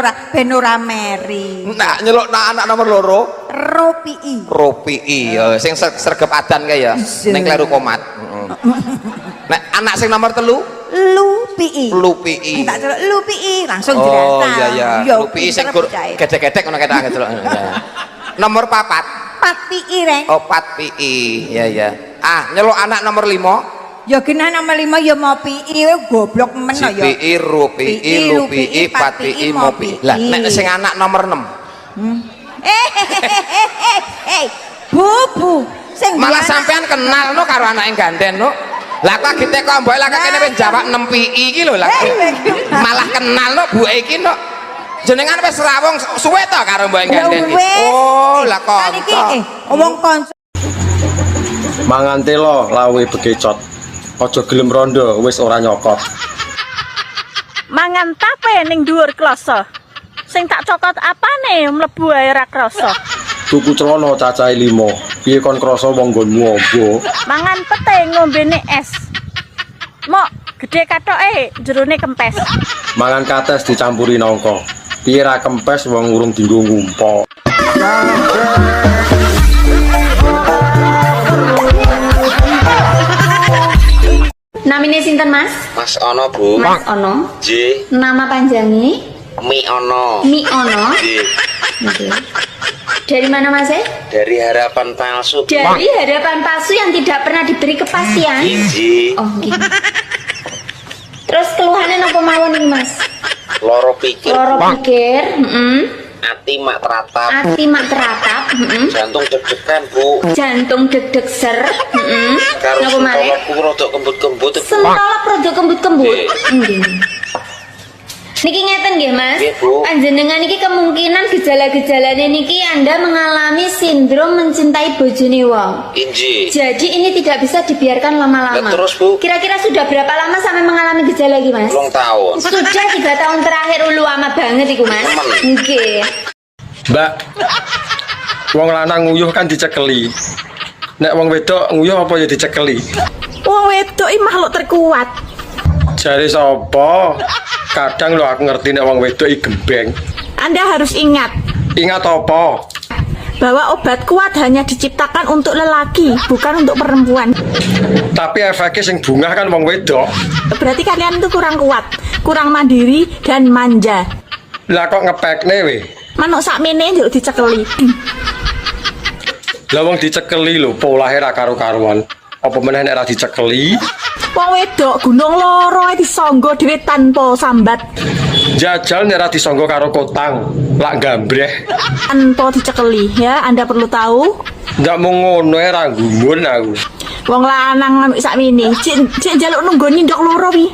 ora meri. Nek nyelok anak nomor 2. ROPI. ROPI. Sing sregep adan kae ya. Ning kleru komat. Nek anak sing nomor 3 LUPI. LUPI. Tak celuk LUPI langsung Oh jelas. iya. LUPI sing gedek-gedek ngono ketak celuk. Nomor 4. 4PI Reng. Oh 4PI. Iya. Nyelok anak nomor 5. Ya genah nomor 5 ya mau PI goblok men ya. GPI, RUPI, LUPI, 4PI, MOPI. Lah nek sing anak nomor 6. Bubu. Sing Malah sampean kenal no karo anak yang ganden no. Lah kok kita kok mbok lah kene wis jawab 6 PI iki lho lah. Malah kenal no bu iki no. Jenengan wis rawung suwe to karo mbok ganden iki. Oh, lah kok. Omong kanca. Mangan telo lawe bekecot. Aja gelem rondo wis ora nyokot. Mangan tape ning dhuwur kloso. Sing tak cokot apane mlebu ae ra krasa. Tuku celana cacahe 5. Piye kon krasa wong nggonmu ombo? Mangan pete ngombene es. Mok gede katoke jerone kempes. Mangan kates dicampuri nangka. Piye ra kempes wong urung dienggo ngumpul. Namine sinten, Mas? Mas Ono, Bu. Mas Ono. J. Nama panjangnya? Mi Ono. Mi Ono. J. Oke. Dari mana, Mas? Dari harapan palsu. Dari harapan palsu yang tidak pernah diberi kepastian. J. Oh, gitu. Terus keluhannya apa mawon nih, Mas? Loro pikir. Loro pikir, Ati mak teratap. Ati mak teratap, Jantung deg-degan, Bu. Jantung deg-deg ser, Karo Napa malih? sentolokku rodok kembut-kembut. Bu. Sentolok rodok kembut-kembut. Nggih. Niki ngeten nggih, Mas. Nggih, Bu. Panjenengan niki kemungkinan gejala-gejalanya niki Anda mengalami sindrom mencintai bojone wong. Inji. Jadi ini tidak bisa dibiarkan lama-lama. Lah, terus, Bu? Kira-kira sudah berapa lama sampai mengalami gejala iki, Mas? 2 tahun. Sudah 3 tahun terakhir ulu ama banget iku, Mas. Nggih. Mbak, wong lanang nguyuh kan dicekeli. Nek wong wedok nguyuh apa ya dicekeli? Wong wedok iki makhluk terkuat. Jare sapa? Kadang lho aku ngerti nek wong wedok iki gembeng. Anda harus ingat, Ingat apa? bahwa obat kuat hanya diciptakan untuk lelaki, bukan untuk perempuan. Tapi efeknya sing bungah kan wong wedok. Berarti kalian itu kurang kuat, kurang mandiri dan manja. Lah kok ngepekne we? Manuk sakmene njuk dicekeli. Lah wong dicekeli lho, polahe ra karo-karuan. Apa meneh nek ra dicekeli? Wong wedok gunung loro ae disangga dhewe tanpa sambat. Jajal nek ra disangga karo kotang, lak gambreh. Tanpa dicekeli ya, Anda perlu tahu. Ndak mung ngono ae ra gumun aku. Wong lanang sakmene, cek njaluk nunggoni ndok loro wi.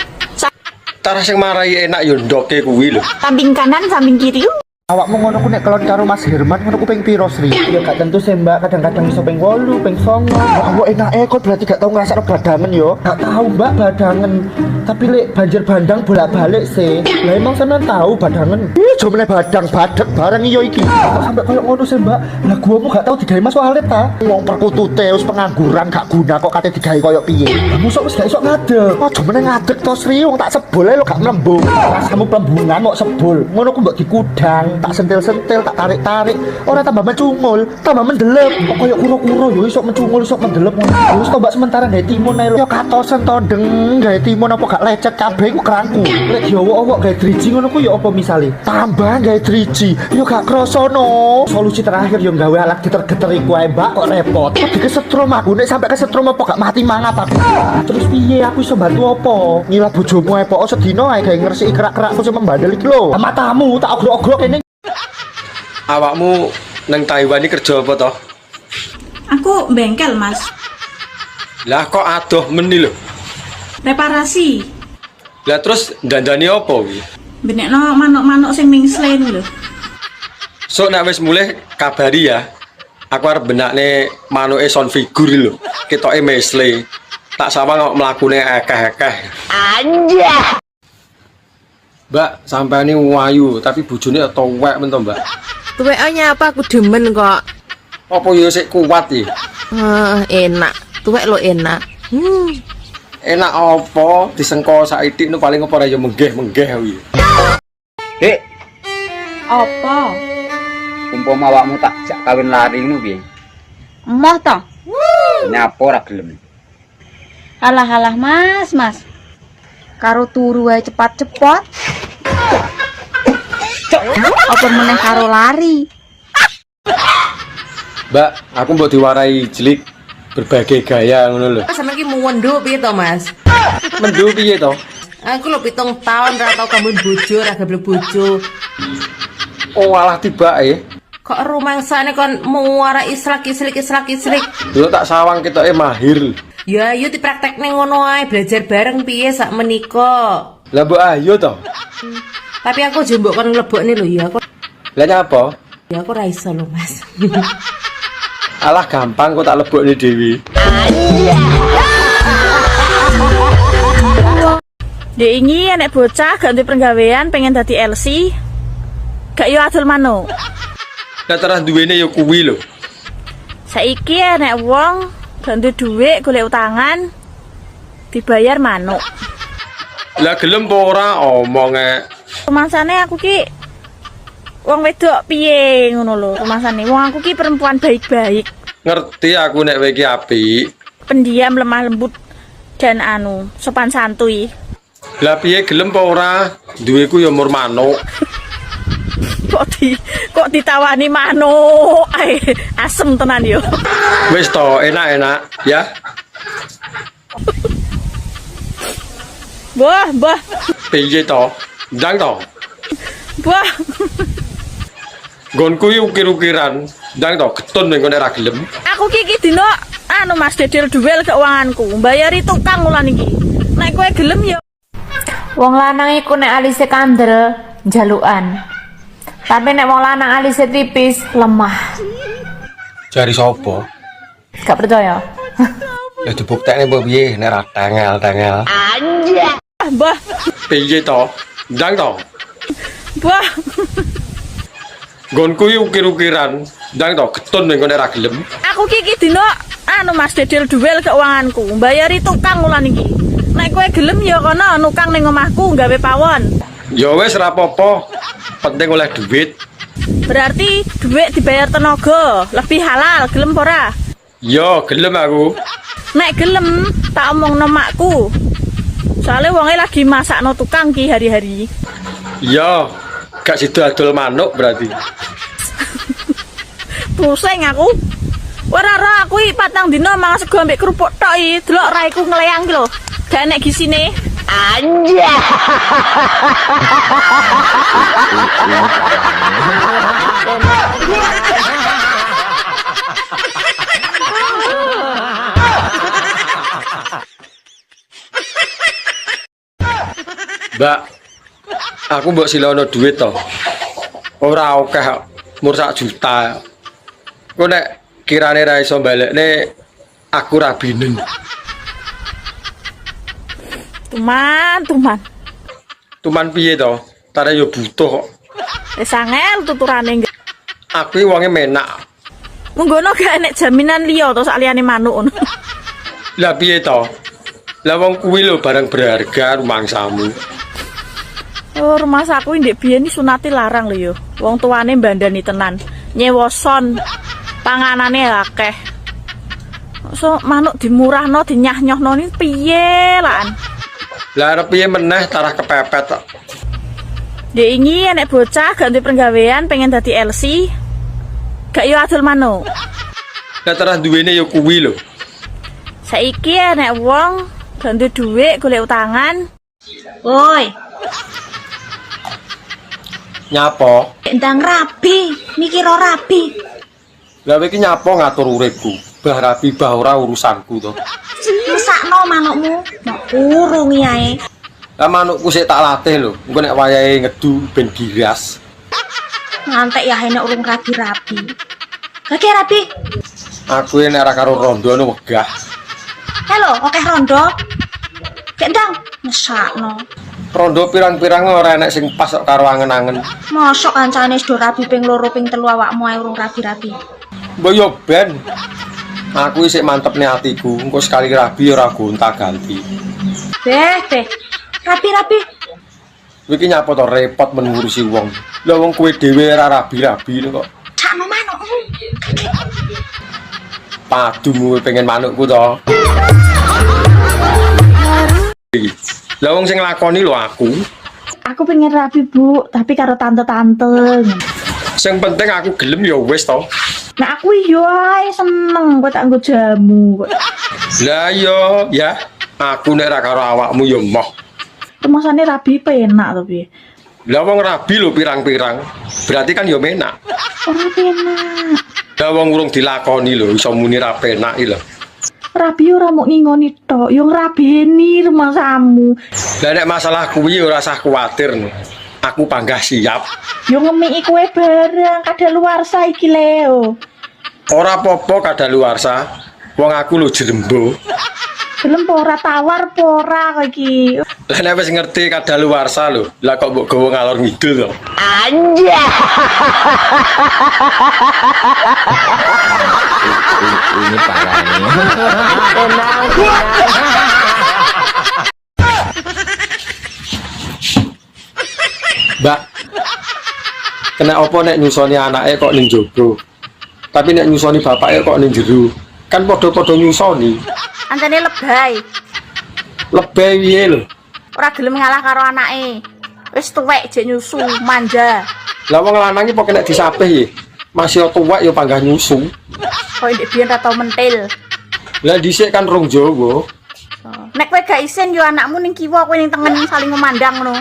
Tarah sing marai enak yo ndoke kuwi lho. Samping kanan, samping kiri. Awakmu ngono ku nek kelon karo Mas Herman ngono ku ping piro Sri? Ya gak tentu sih Mbak, kadang-kadang iso ping 8, ping 9. Awak enake kok berarti gak tau ngrasakno badangen yo. Gak tahu Mbak badangen. Tapi lek banjir bandang bolak-balik sih. Lah emang sampean tahu badangen. Ih, jomene badang badek bareng iyo iki. Kok sampe koyo ngono sih Mbak? Lah guamu gak tau digawe Mas Walid ta? Wong perkutute wis pengangguran gak guna kok kate digawe koyo piye. Musuk wis gak iso ngadeg. Oh, jomene ngadeg to Sri, wong tak sebul ae lo gak mlembung. Rasamu plembungan kok sebul. Ngono ku mbok dikudang. Tak sentil-sentil, tak tarik-tarik. Ora tambah mencungul, tambah mendelep. Kok koyo kuro-kuro yo iso mencungul, iso mendelep ngono. Wis tombak sementara gawe timun ae lho. Yo katosen to ndeng gawe timun apa gak lecet kabeh iku kerangku. Lek diowok-owok gawe driji ngono ku yo apa misale? Tambah gawe driji. Yo gak kroso no. Solusi terakhir yo gawe alat geter-geter iku ae, Mbak, kok repot. Kok kesetrum aku nek sampe kesetrum apa gak mati mangat aku. Terus piye aku iso bantu apa? Ngilap bojomu ae pokok sedina ae gawe ngresiki kerak-kerakku sing membandel iki lho. Matamu tak ogrok-ogrok kene. Awakmu nang Taiwan ini kerja apa toh? Aku bengkel, Mas. Lah kok adoh meni lho. Reparasi. Lah terus dandani apa kuwi? Benekno manuk-manuk sing mingslen lho. So nek wis mulih kabari ya. Aku arep benakne manuke son figur lho. Ketoke mesle. Tak sawang kok mlakune akeh-akeh. Anjah. Mbak, sampeane wayu tapi bojone tuwek men to, Mbak. Tuweknya apa aku demen kok. Apa yo sik kuat iki? Enak. Tuwek lo enak. Enak apa? Disengko saithik no paling apa ora yo menggeh-menggeh kuwi. Dek, Apa? umpama awakmu tak jak kawin lari ngono piye? Emoh to? Nyapa ora gelem. Alah Mas. Karo turu wae cepat-cepat. Apa meneh karo lari? Mbak, aku mbok diwarai jelik berbagai gaya ngono lho. Sampe iki muwendo piye to, Mas? Mendu piye to? Aku lho 7 tahun ra tau kamu bojo, ra gablek bojo. Oh, alah tibake. Kok rumangsane kon muara islik. Lho tak sawang ketoke mahir. Ya ayo dipraktekne ngono ae, belajar bareng piye sak menika. Lah mbok ayo to. Tapi aku jembok kon nglebokne lho ya aku. Lah nyapa? Ya aku ra iso lho, Mas. Alah gampang kok tak lebokne dhewe. Dek ini anak bocah gak untuk penggawean pengen dadi LC. Gak yo adol manuk. Lah terus duwene yo kuwi lho. Saiki anak wong gak untuk duit golek utangan dibayar manuk. Lah gelem apa ora omonge. Rumangsane aku ki wong wedok piye ngono lho rumangsane. Wong aku ki perempuan baik-baik. Ngerti aku nek kowe iki apik. Pendiam, lemah lembut dan sopan santuy. Lah piye gelem apa ora? Duweku ya mur manuk. Kok ditawani manuk. Asem tenan yo. Wis to, enak-enak ya. Mbah. Piye to? Ndang to? Mbah. Gonku iki ukir-ukiran. Ndang to getun ning kene ra gelem. Aku ki dino Mas dedel duel keuanganku. Mbayari tukang ulan iki. Nek kowe gelem yo. Wong lanang iku nek alise kandel njalukan. Tapi nek wong lanang alise tipis lemah. Jari sapa? Gak percaya? Ya dibuktekne mbok piye nek ra tengel-tengel. Anjir. Mbah. Piye to? Ndang to? Mbah. Gonku iki ukir-ukiran. Ndang to getun ning kene ra gelem. Aku ki dino Mas dedel duel keuanganku. Mbayari tukang ulan iki. Nek kowe gelem ya kono nukang ning omahku gawe pawon. Ya wis ra apa-apa. Penting oleh duit. Berarti duit dibayar tenaga, lebih halal, gelem apa ora? Yo, gelem aku. Nek gelem, tak omongno makku. Soalnya wongnya lagi masakno tukang ki hari-hari. Yo, gak sido adol manuk berarti. Pusing aku. Ora aku iki patang dina mangan sego ambek kerupuk tok iki. Delok raiku ngleyang ki lho. Gak enek gisine. Anja. Mbak, aku mbok silono duit to. Ora akeh kok, mur 1 juta. Kok nek kirane ra iso balekne aku rabinen. Tuman. Tuman piye to? Tare yo butuh kok. Wis angel tuturane. Aku wonge menak. Munggono gak enek jaminan liya to sak liyane manuk ngono. Lah piye to? Lah wong kuwi lho barang berharga rumangsamu. Oh, rumah saku ndek biyen iki sunate larang lho yo. Wong tuane mbandani tenan. Nyewa son. Panganane akeh. So manuk dimurahno dinyah-nyohno ni piye lan? Lah arep piye meneh tarah kepepet kok. Dek ini enek bocah gak duwe penggawean pengen dadi LC. Gak yo adol manuk. Lah tarah duwene yo kuwi lho. Saiki enek wong gak duwe dhuwit golek utangan. Woi, Nyapa? ndang rabi, mikir ora rabi. Lah iki nyapa ngatur uripku. Bah rabi bah ora urusanku to. Mesakno manukmu, nek urung yae. Lah manukku sik tak latih lho. Engko nek wayahe ngedu ben giras. Ngantek ya enek urung rabi-rabi. Lagi rabi. Aku nek ora karo rondo no wegah. Halo, oke rondo. Cek ndang, mesakno. Rondo pirang-pirang ora enek sing pas kok karo angen-angen. Mosok kancane wis do rabi ping 2 ping 3 awakmu ae urung rabi-rabi. Mbok yo ben. Aku isih mantepne atiku, engko sekali rabi ora gonta-ganti. Beh. Rabi-rabi. Iki nyapa to repot men ngurusi wong. Lah wong kowe dhewe ora rabi-rabi kok. Sakno manukmu. Padumu pengen manukku to. Lah wong sing nglakoni lho aku. Aku pengen rabi, Bu, tapi karo tante-tante. Sing penting aku gelem ya wis to. Nah aku yo ae seneng kok tak nggo jamu kok. Lah yo ya, aku nek ra karo awakmu yo moh. Rumasane rabi penak to piye? Lah wong rabi lho pirang-pirang. Berarti kan yo menak. Ora penak. Lah wong urung dilakoni lho iso muni ra penak iki lho. Rabi ora mau ngingoni tok, yo ngrabeni rumasamu. Lah nek masalah kuwi ora usah kuwatir no. Aku panggah siap. Yo ngemiki kowe barang kadaluwarsa iki Leo. Ora apa-apa kadaluwarsa. Wong aku lho jrembo. Gelem ora tawar ora kok iki. Lah nek wis ngerti kadaluwarsa lho, lah kok mbok gawa ngalor ngidul to. Anja. Ini parah ini. Mbak, kena apa nek nyusoni anake kok ning jaba? Tapi nek nyusoni bapake kok ning jero. Kan padha-padha nyusoni. Antene lebay. Lebay piye lho? Ora gelem ngalah karo anake. Wis tuwek jek nyusu, manja. Lah wong lanang iki kok kena disapih ya. Masih tuwek ya panggah nyusu. Kok ndek biyen ra tau mentil. Lah dhisik kan rong Jawa. Nek kowe gak isin yo anakmu ning kiwa kowe ning tengen saling memandang ngono.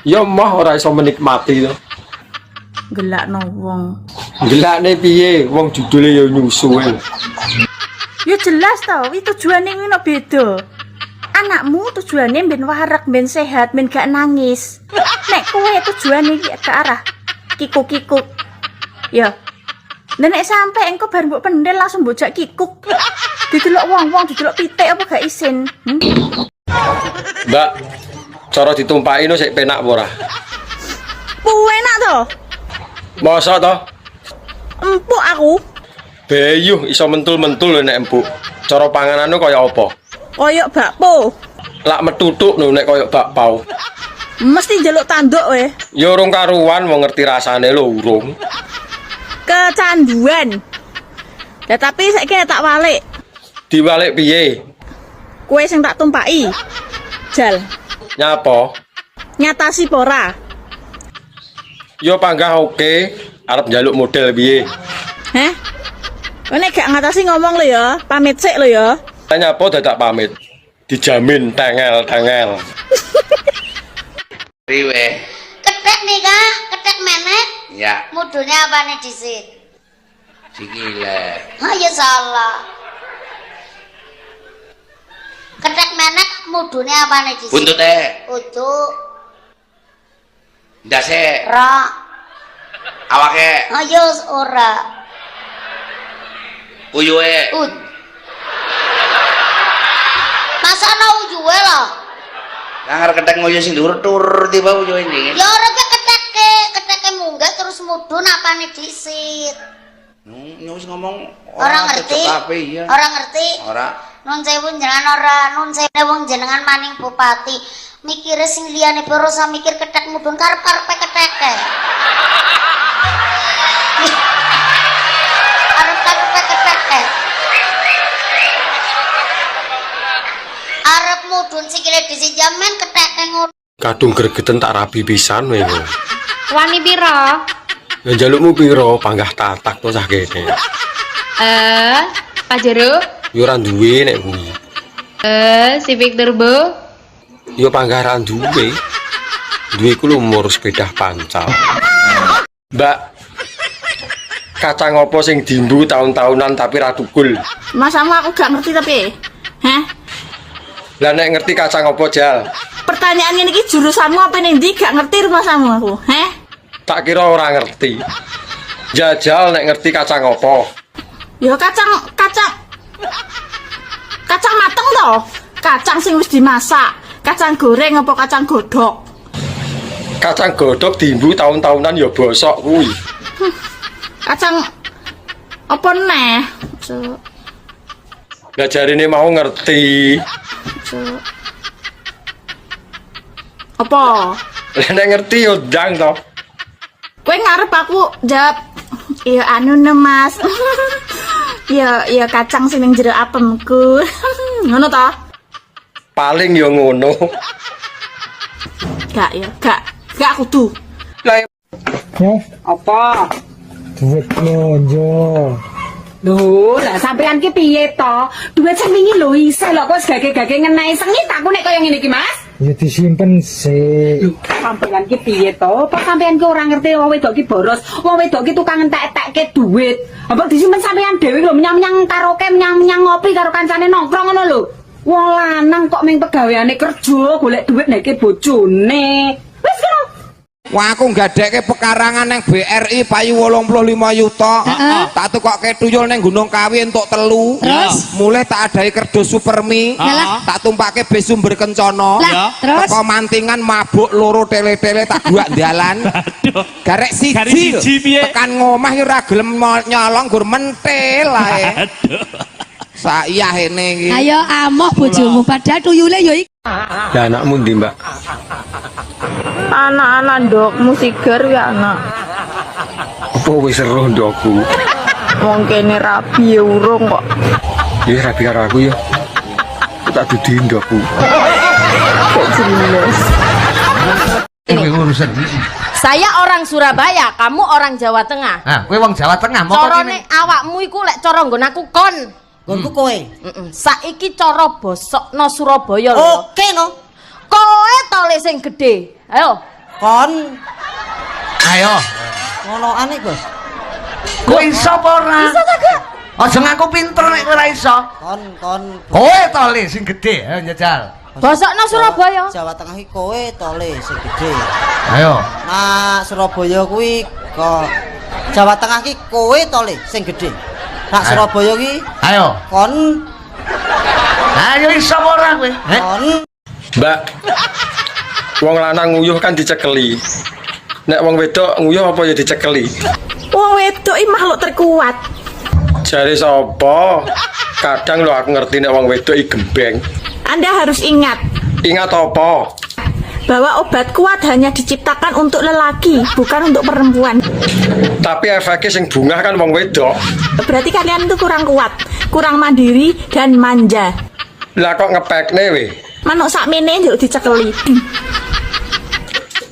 Ya mah ora iso menikmati to. Gelakno wong. Gelakne piye? Wong judule ya nyusu ae. Ya jelas to, iki tujuane kuwi nek beda. Anakmu tujuane ben warak, ben sehat, ben gak nangis. Nek kowe tujuane iki ke arah kikuk-kikuk. Ya. Nek sampe engko bar mbok pendel langsung bojak kikuk. Didelok wong-wong, didelok pitik apa gak isin. Mbak, cara ditumpaki no sik penak apa ora? Enak to? Masa to? Empuk aku. Bayuh iso mentul-mentul lho nek empuk. Cara panganane kaya apa? Koyok bakpo. Lak metutuk lho nek kaya bakpao. Mesti njaluk tanduk we. Ya urung karuan wong ngerti rasane lho urung. Kecanduan. Ya tapi saiki tak walik. Diwalik piye? Kue sing tak tumpaki. Jal. Nyapa? Nyatasi pora. Yo panggah oke, arep njaluk model piye? Heh? Nek gak ngatasi ngomong lho ya, pamit sik lho ya. Nyapa dadak pamit? Dijamin tengel-tengel. Riwe. Ketek nih kah? Ketek menek? Ya. Mudune apa nih disit? Sikile. Ya salah. Ketek menek mudune apa nih disit? Buntute. Utuk. Ndase. Ra. Awake. Ya ora. Uyuhe. Masa ana uyuhe lho? Nang ketek ngoyo sing dhuwur tur tiba uyuhe ndi. Ya ora keteke munggah terus mudun apane disit. Nyus ngomong Ora ngerti. Iya. Ora ngerti. Ora. Nun sewu jenengan ora, nun sewu wong jenengan maning bupati. Mikire sing liyane pero sa mikir ketek mudun karep-karepe keteke. Arep-karepe keteke. Arep mudun sikile disit jaman keteke ngono. Kadung gregeten tak rabi pisan kowe. Wani piro? Ya njalukmu piro panggah tatak to cah kene. Pajero? Yo ora duwe nek kuwi. Civic Turbo? Yo panggah ra duwe. Duwe ku lumur sepeda pancal. Mbak, kacang apa sing dimbu tahun-tahunan tapi ra tukul? Masamu aku gak ngerti tapi. Heh? Lah nek ngerti kacang apa jal? Pertanyaan ini jurusanmu apa ning ndi gak ngerti masamu aku. Heh? Tak kira ora ngerti. Jajal nek ngerti kacang apa? Ya kacang mateng toh. Kacang sing wis dimasak. Kacang goreng apa kacang godhog? Kacang godhog dimbu tahun-tahunan ya bosok kuwi. Kacang apa neh? Lah jarine mau ngerti. Apa? Lah nek ngerti yo ndang to. Kowe ngarep aku jawab ya anu ne Mas. ya kacang sing ning jero apemku. Ngono ta? Paling yo ngono. Gak kudu. Lah apa? Duit lonjo. Lho, lah sampean ki piye to? Duit sing wingi lho isih lho kok gage-gage ngenai sengit aku nek kaya ngene iki, Mas. Ya disimpen sih. Sampean ki piye to? Apa sampean ki ora ngerti wong wedok ki boros? Wong wedok ki tukang entek-entekke duit. Apa disimpen sampean dhewe lho menyang-menyang karaoke, menyang ngopi karo kancane nongkrong ngono lho. Wong lanang kok ming pegaweane kerja golek duit nek bojone. Wis ngono. Wah aku nggadekke pekarangan nang BRI payu 85 yuta. Tak tukokke tuyul nang Gunung Kawi entuk 3. Mulai tak adai kerdus Supermi. Tak tumpake bis sumber kencana. Teko mantingan mabuk loro tele-tele tak buak dalan. Garek siji tekan ngomah ora gelem nyolong gur mentil ae. Saiyahene iki. Ayo amoh bojomu padahal tuyule ya iki. Lah anakmu ndi, Mbak? Anak-anak ndokmu sigar ya anak. Apa wis seru ndokku? Wong kene rabi ya urung kok. Ya rabi karo aku ya. Aku tak dudi ndokku. Kok jelas. Saya orang Surabaya, kamu orang Jawa Tengah. Nah, kowe wong Jawa Tengah, mau Corone awakmu iku lek cara nggon aku kon. Nggonku kowe. Saiki cara bosokno Surabaya lho. Oke no. Kowe tole sing gedhe. Ayo. Kon. Ayo. Ngonoan iki, Bos. Kowe iso apa ora? Iso ta, Kak? Aja ngaku pinter nek kowe ora iso. Kon. Kowe tole sing gedhe, ayo njajal. Bosokno Surabaya. Jawa Tengah iki kowe tole sing gedhe. Ayo. Nah, Surabaya kuwi kok Jawa Tengah iki kowe tole sing gedhe. Nak Surabaya ki ayo kon ayo iso ora kowe kon Mbak wong lanang nguyuh kan dicekeli nek wong wedok nguyuh apa ya dicekeli Wong wedok iki makhluk terkuat jare sapa kadang lho aku ngerti nek wong wedok iki gembeng Anda harus ingat apa bahwa obat kuat hanya diciptakan untuk lelaki, bukan untuk perempuan. Tapi efeknya sing bungah kan wong wedok. Berarti kalian itu kurang kuat, kurang mandiri dan manja. Lah kok ngepekne we? Manuk sakmene njuk dicekeli.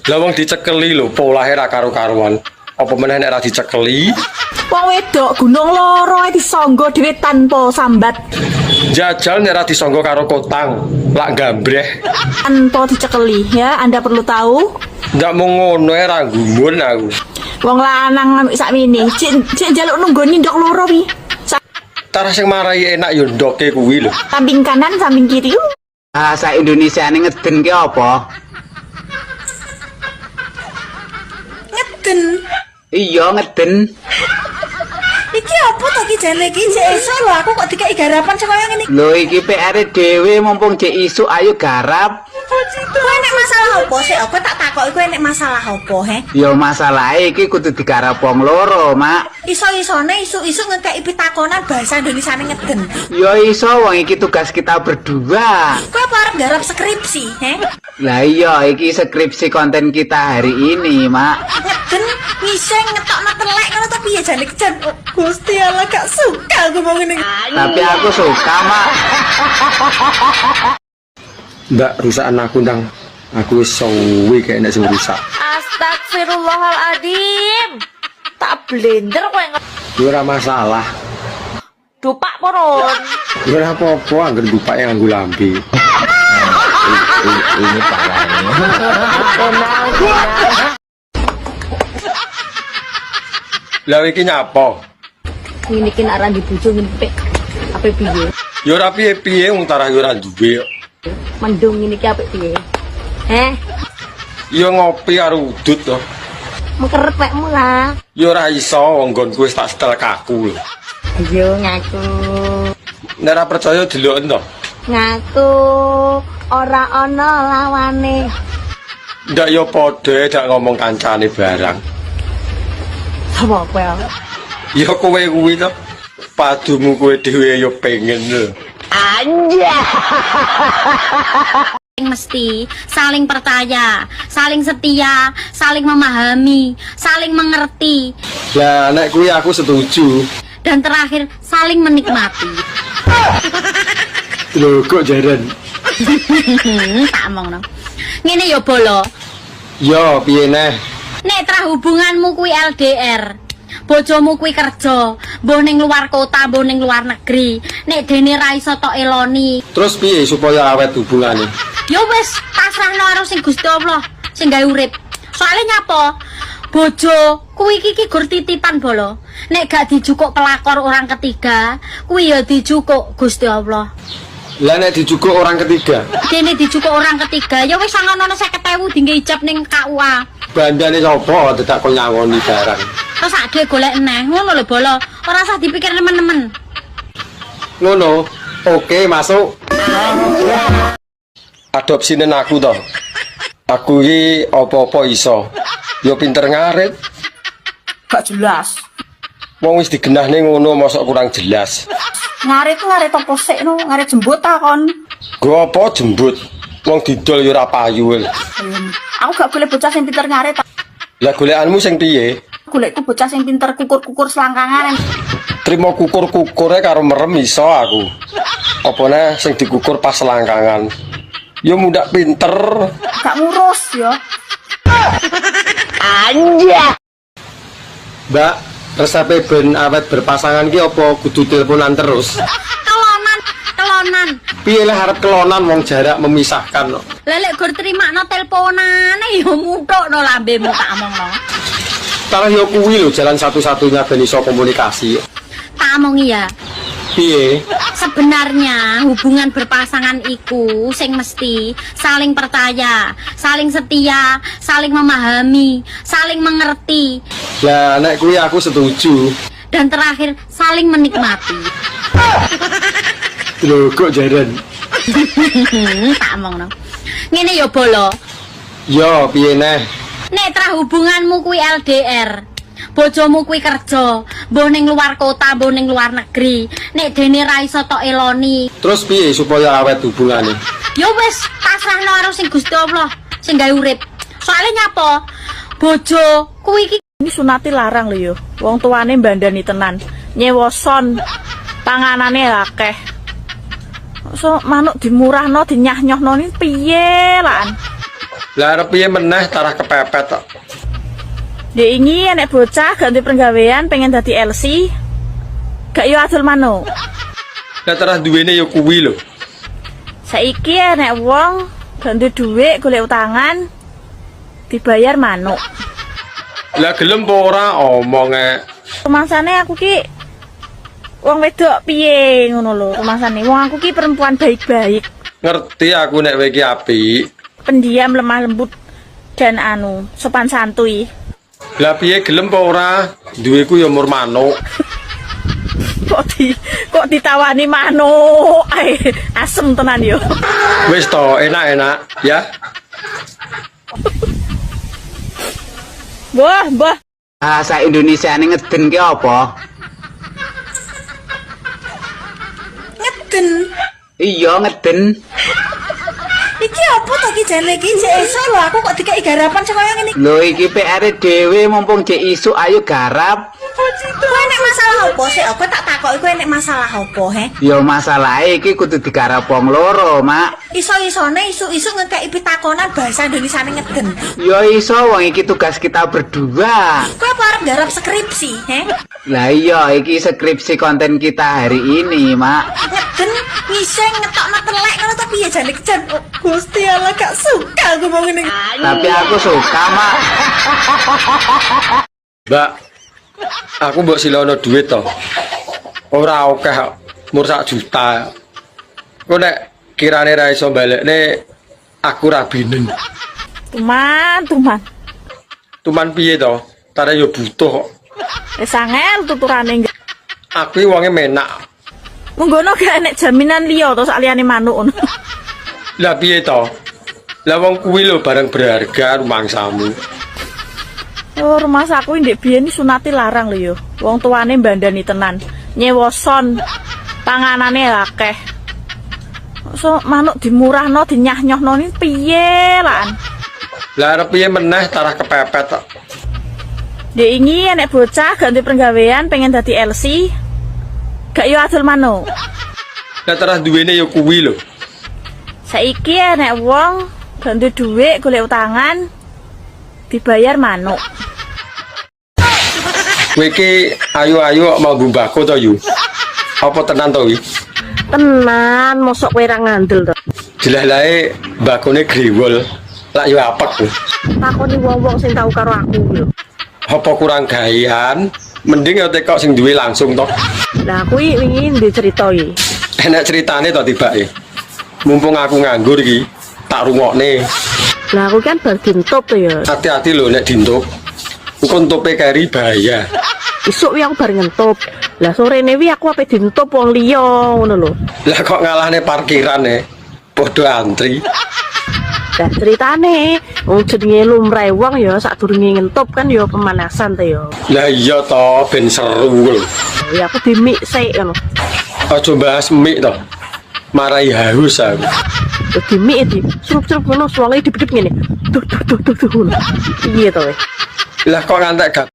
Lah wong dicekeli lho, polahe ra karo-karuan. Apa meneh nek ra dicekeli? Wong wedok gunung loro disangga dhewe tanpa sambat. Jajal nek ra disangga karo kotang, lak gambreh. Tanpa dicekeli ya, Anda perlu tahu. Ndak mung ngono ra gumun aku. Wong lanang sakmene, cek njaluk nunggoni ndok loro wi. Tarah sing marai enak yo ndoke kuwi lho. Samping kanan, samping kiri. Bahasa Indonesia ini ngeden ki apa? Ngeden. Iya ngeden. Iki apa to ki jane iki cek iso lho aku kok dikeki garapan sing kaya ngene. Lho iki PR dhewe mumpung cek isu ayo garap. Kowe nek masalah apa sih? Aku tak takoki kowe nek masalah apa, he? Ya masalah iki kudu digarap wong loro, Mak. Iso-isone isu-isu ngekeki pitakonan bahasa Indonesia ngeden. Ya iso wong iki tugas kita berdua. Kowe apa arep garap skripsi, he? Lah iya iki skripsi konten kita hari ini, Mak. Ngeden ngiseng ngetokno telek ngono to piye jane kejan. Gusti Allah gak suka aku mau ngene. Tapi aku suka, Mak. Mbak, rusak anakku ndang. Aku wis suwi kayak nek sing rusak. Astagfirullahaladzim. Tak blender kowe. Ora masalah. Dupak poron. Ora apa-apa angger dupake nganggo lambe. Ini parah. Lah iki nyapa? Ngene iki nek ora dibojo ngene apa piye? Ya ora piye-piye wong tarah yo ora duwe. Mendung ngene iki apik piye? Ya ngopi karo udut to. Mengkerep wekmu lah. Ya ora iso wong nggonku wis tak setel kaku lho. Yo ngaku. Nek ora percaya deloken to. Ngaku ora ana lawane. Ndak yo padha dak ngomong kancane barang. Apa kowe? Ya kowe kuwi to. Padumu kowe dhewe yo pengen lho. Anja. Mesti saling percaya, saling setia, saling memahami, saling mengerti. Lah nek kuwi aku setuju. Dan terakhir saling menikmati. Lho kok jaran. Tak omong no. Ngene yo bolo. Yo piye neh? Nek tra hubunganmu kuwi LDR. Bojomu kuwi kerja, mbuh ning luar kota, mbuh ning luar negeri. Nek dene ra iso tok eloni. Terus piye supaya awet hubungane? Ya wis, pasrahno karo sing Gusti Allah, sing gawe urip. Soale nyapa? Bojo kuwi iki gur titipan bolo. Nek gak dijukuk pelakor orang ketiga, kuwi ya dijukuk Gusti Allah. Lah nek dijukuk orang ketiga? Dene dijukuk orang ketiga, ya wis sangono 50.000 dinggo ijab ning KUA. Bandane sapa dadak kok nyawoni barang. Terus ade golek eneh, ngono lho bolo. Ora usah dipikir nemen-nemen. Ngono. Oke, masuk. Adopsine aku to. Aku iki apa-apa iso. Yo pinter ngarit. Gak jelas. Wong wis digenahne ngono mosok kurang jelas. Ngarit apa sik no? Ngarit jembut ta kon? Go apa jembut? Wong didol yo ora payu. Aku gak boleh bocah sing pinter ngarit. Lah golekanmu sing piye? Golekku bocah sing pinter kukur-kukur selangkangan. Trimo kukur-kukure karo merem iso aku. Apa neh sing dikukur pas selangkangan. Yo mundak pinter. Gak ngurus ya. Anja. Mbak, resepe ben awet berpasangan ki apa kudu teleponan terus? Kelonan. Piye lah arep kelonan wong jarak memisahkan kok. Lah lek gur trimakno teleponane yo muthukno lambemu tak omongno. Tarah yo kuwi lho jalan satu-satunya ben iso komunikasi. Tak omongi ya. Piye? Sebenarnya hubungan berpasangan iku sing mesti saling percaya, saling setia, saling memahami, saling mengerti. Lah nek kuwi aku setuju. Dan terakhir saling menikmati. Lho kok jaran. Tak omongno. Ngene yo bolo. Yo piye neh? Nek tra hubunganmu kuwi LDR. Bojomu kuwi kerja, mbuh ning luar kota, mbuh ning luar negeri. Nek dene ra iso tok eloni. Terus piye supaya awet hubungane? Ya wis, pasrahno karo sing Gusti Allah, sing gawe urip. Soalnya nyapa? Bojo kuwi iki ini sunati larang lho yo. Wong tuane mbandani tenan. Nyewa son panganane akeh. So manuk dimurahno dinyah-nyohno ni piye lan? Lah arep piye meneh tarah kepepet tok. Dia ingin nek bocah ganti penggawean pengen dadi LC. Gak yo adol manuk. Lah terus duwene yo kuwi lho. Saiki nek wong ganti dhuwit golek utangan dibayar manuk. Lah gelem apa ora omonge. Rumangsane aku ki wong wedok piye ngono lho, rumangsane wong aku ki perempuan baik-baik. Ngerti aku nek kowe iki apik. Pendiam, lemah lembut dan sopan santuy. Lah piye gelem apa ora? Duweku ya mur manuk. Kok ditawani manuk? Ae, asem tenan yo. Wis to, enak-enak ya. Mbah. Bahasa Indonesia ini ngeden ki apa? Ngeden. Iya ngeden. Iki apa to ki jane iki jek esuk lho aku kok dikai garapan sing kaya ngene. Lho iki PR dhewe mumpung jek isuk ayo garap. Kowe nek masalah apa sih? Aku tak takoki kowe nek masalah apa, he? Ya masalahe iki kudu digarap wong loro, Mak. Iso-isone isu-isu ngekeki pitakonan bahasa Indonesia ngeden. Ya iso wong iki tugas kita berdua. Kowe apa arep garap skripsi, he? Lah iya iki skripsi konten kita hari ini, Mak. Ngeden ngising ngetokno telek ngono to piye jane kejan. Oh, Gusti Allah gak suka aku mau ngene. Tapi aku suka, Mak. Mbak, aku mbok silono duit to. Ora akeh, mur 1 juta. Kok nek kirane ra iso balekne aku ra binen. Tuman. Tuman piye to? Tare yo butuh kok. Wis angel tuturane. Aku iki wonge menak. Menggono gak enek jaminan liya to sak liyane manuk ngono. Lah piye to? Lah wong kuwi lho barang berharga rumangsamu. Oh, rumah saku ndek biyen sunati larang lho yo. Wong tuane mbandani tenan. Nyewa son panganane akeh. So manuk dimurahno dinyah-nyohno ni piye lan? Lah arep piye meneh tarah kepepet tok. Dia ingin nek bocah ganti penggawean pengen dadi LC. Gak yo adol manuk. Lah terus duwene yo kuwi lho. Saiki nek wong ganti dhuwit golek utangan dibayar manuk. Kowe iki ayu-ayu kok mau mbahku to yu. Apa tenan to wi? Tenan, mosok kowe ra ngandel to. Jelas-lae mbakune grewol. Lak yo apek ku. Takoni wong-wong sing tau karo aku lho. Apa kurang gawean? Mending yo tekok sing duwe langsung to. Lah kuwi wingi diceritoi. Enak ceritane to tibake. Mumpung aku nganggur iki, tak rungokne. Lah aku kan bar dintop to ya. Hati-hati lho nek dintop. Engko ntope keri bahaya. Isuk wi aku bar ngentop. Lah sorene wi aku ape dintop wong liya ngono lho. Lah kok ngalahne parkirane. Padha antri. Lah ceritane wong jenenge lumrahe wong ya sadurunge ngentop kan ya pemanasan to ya. Lah iya to ben seru lho. Ya aku dimik sik ngono. Aja bahas mik to. Marai haus aku. Dimik iki surup-surup ngono suwale dipedhep ngene. Tuh ngono. Iya to weh. Lah kok ngantek gak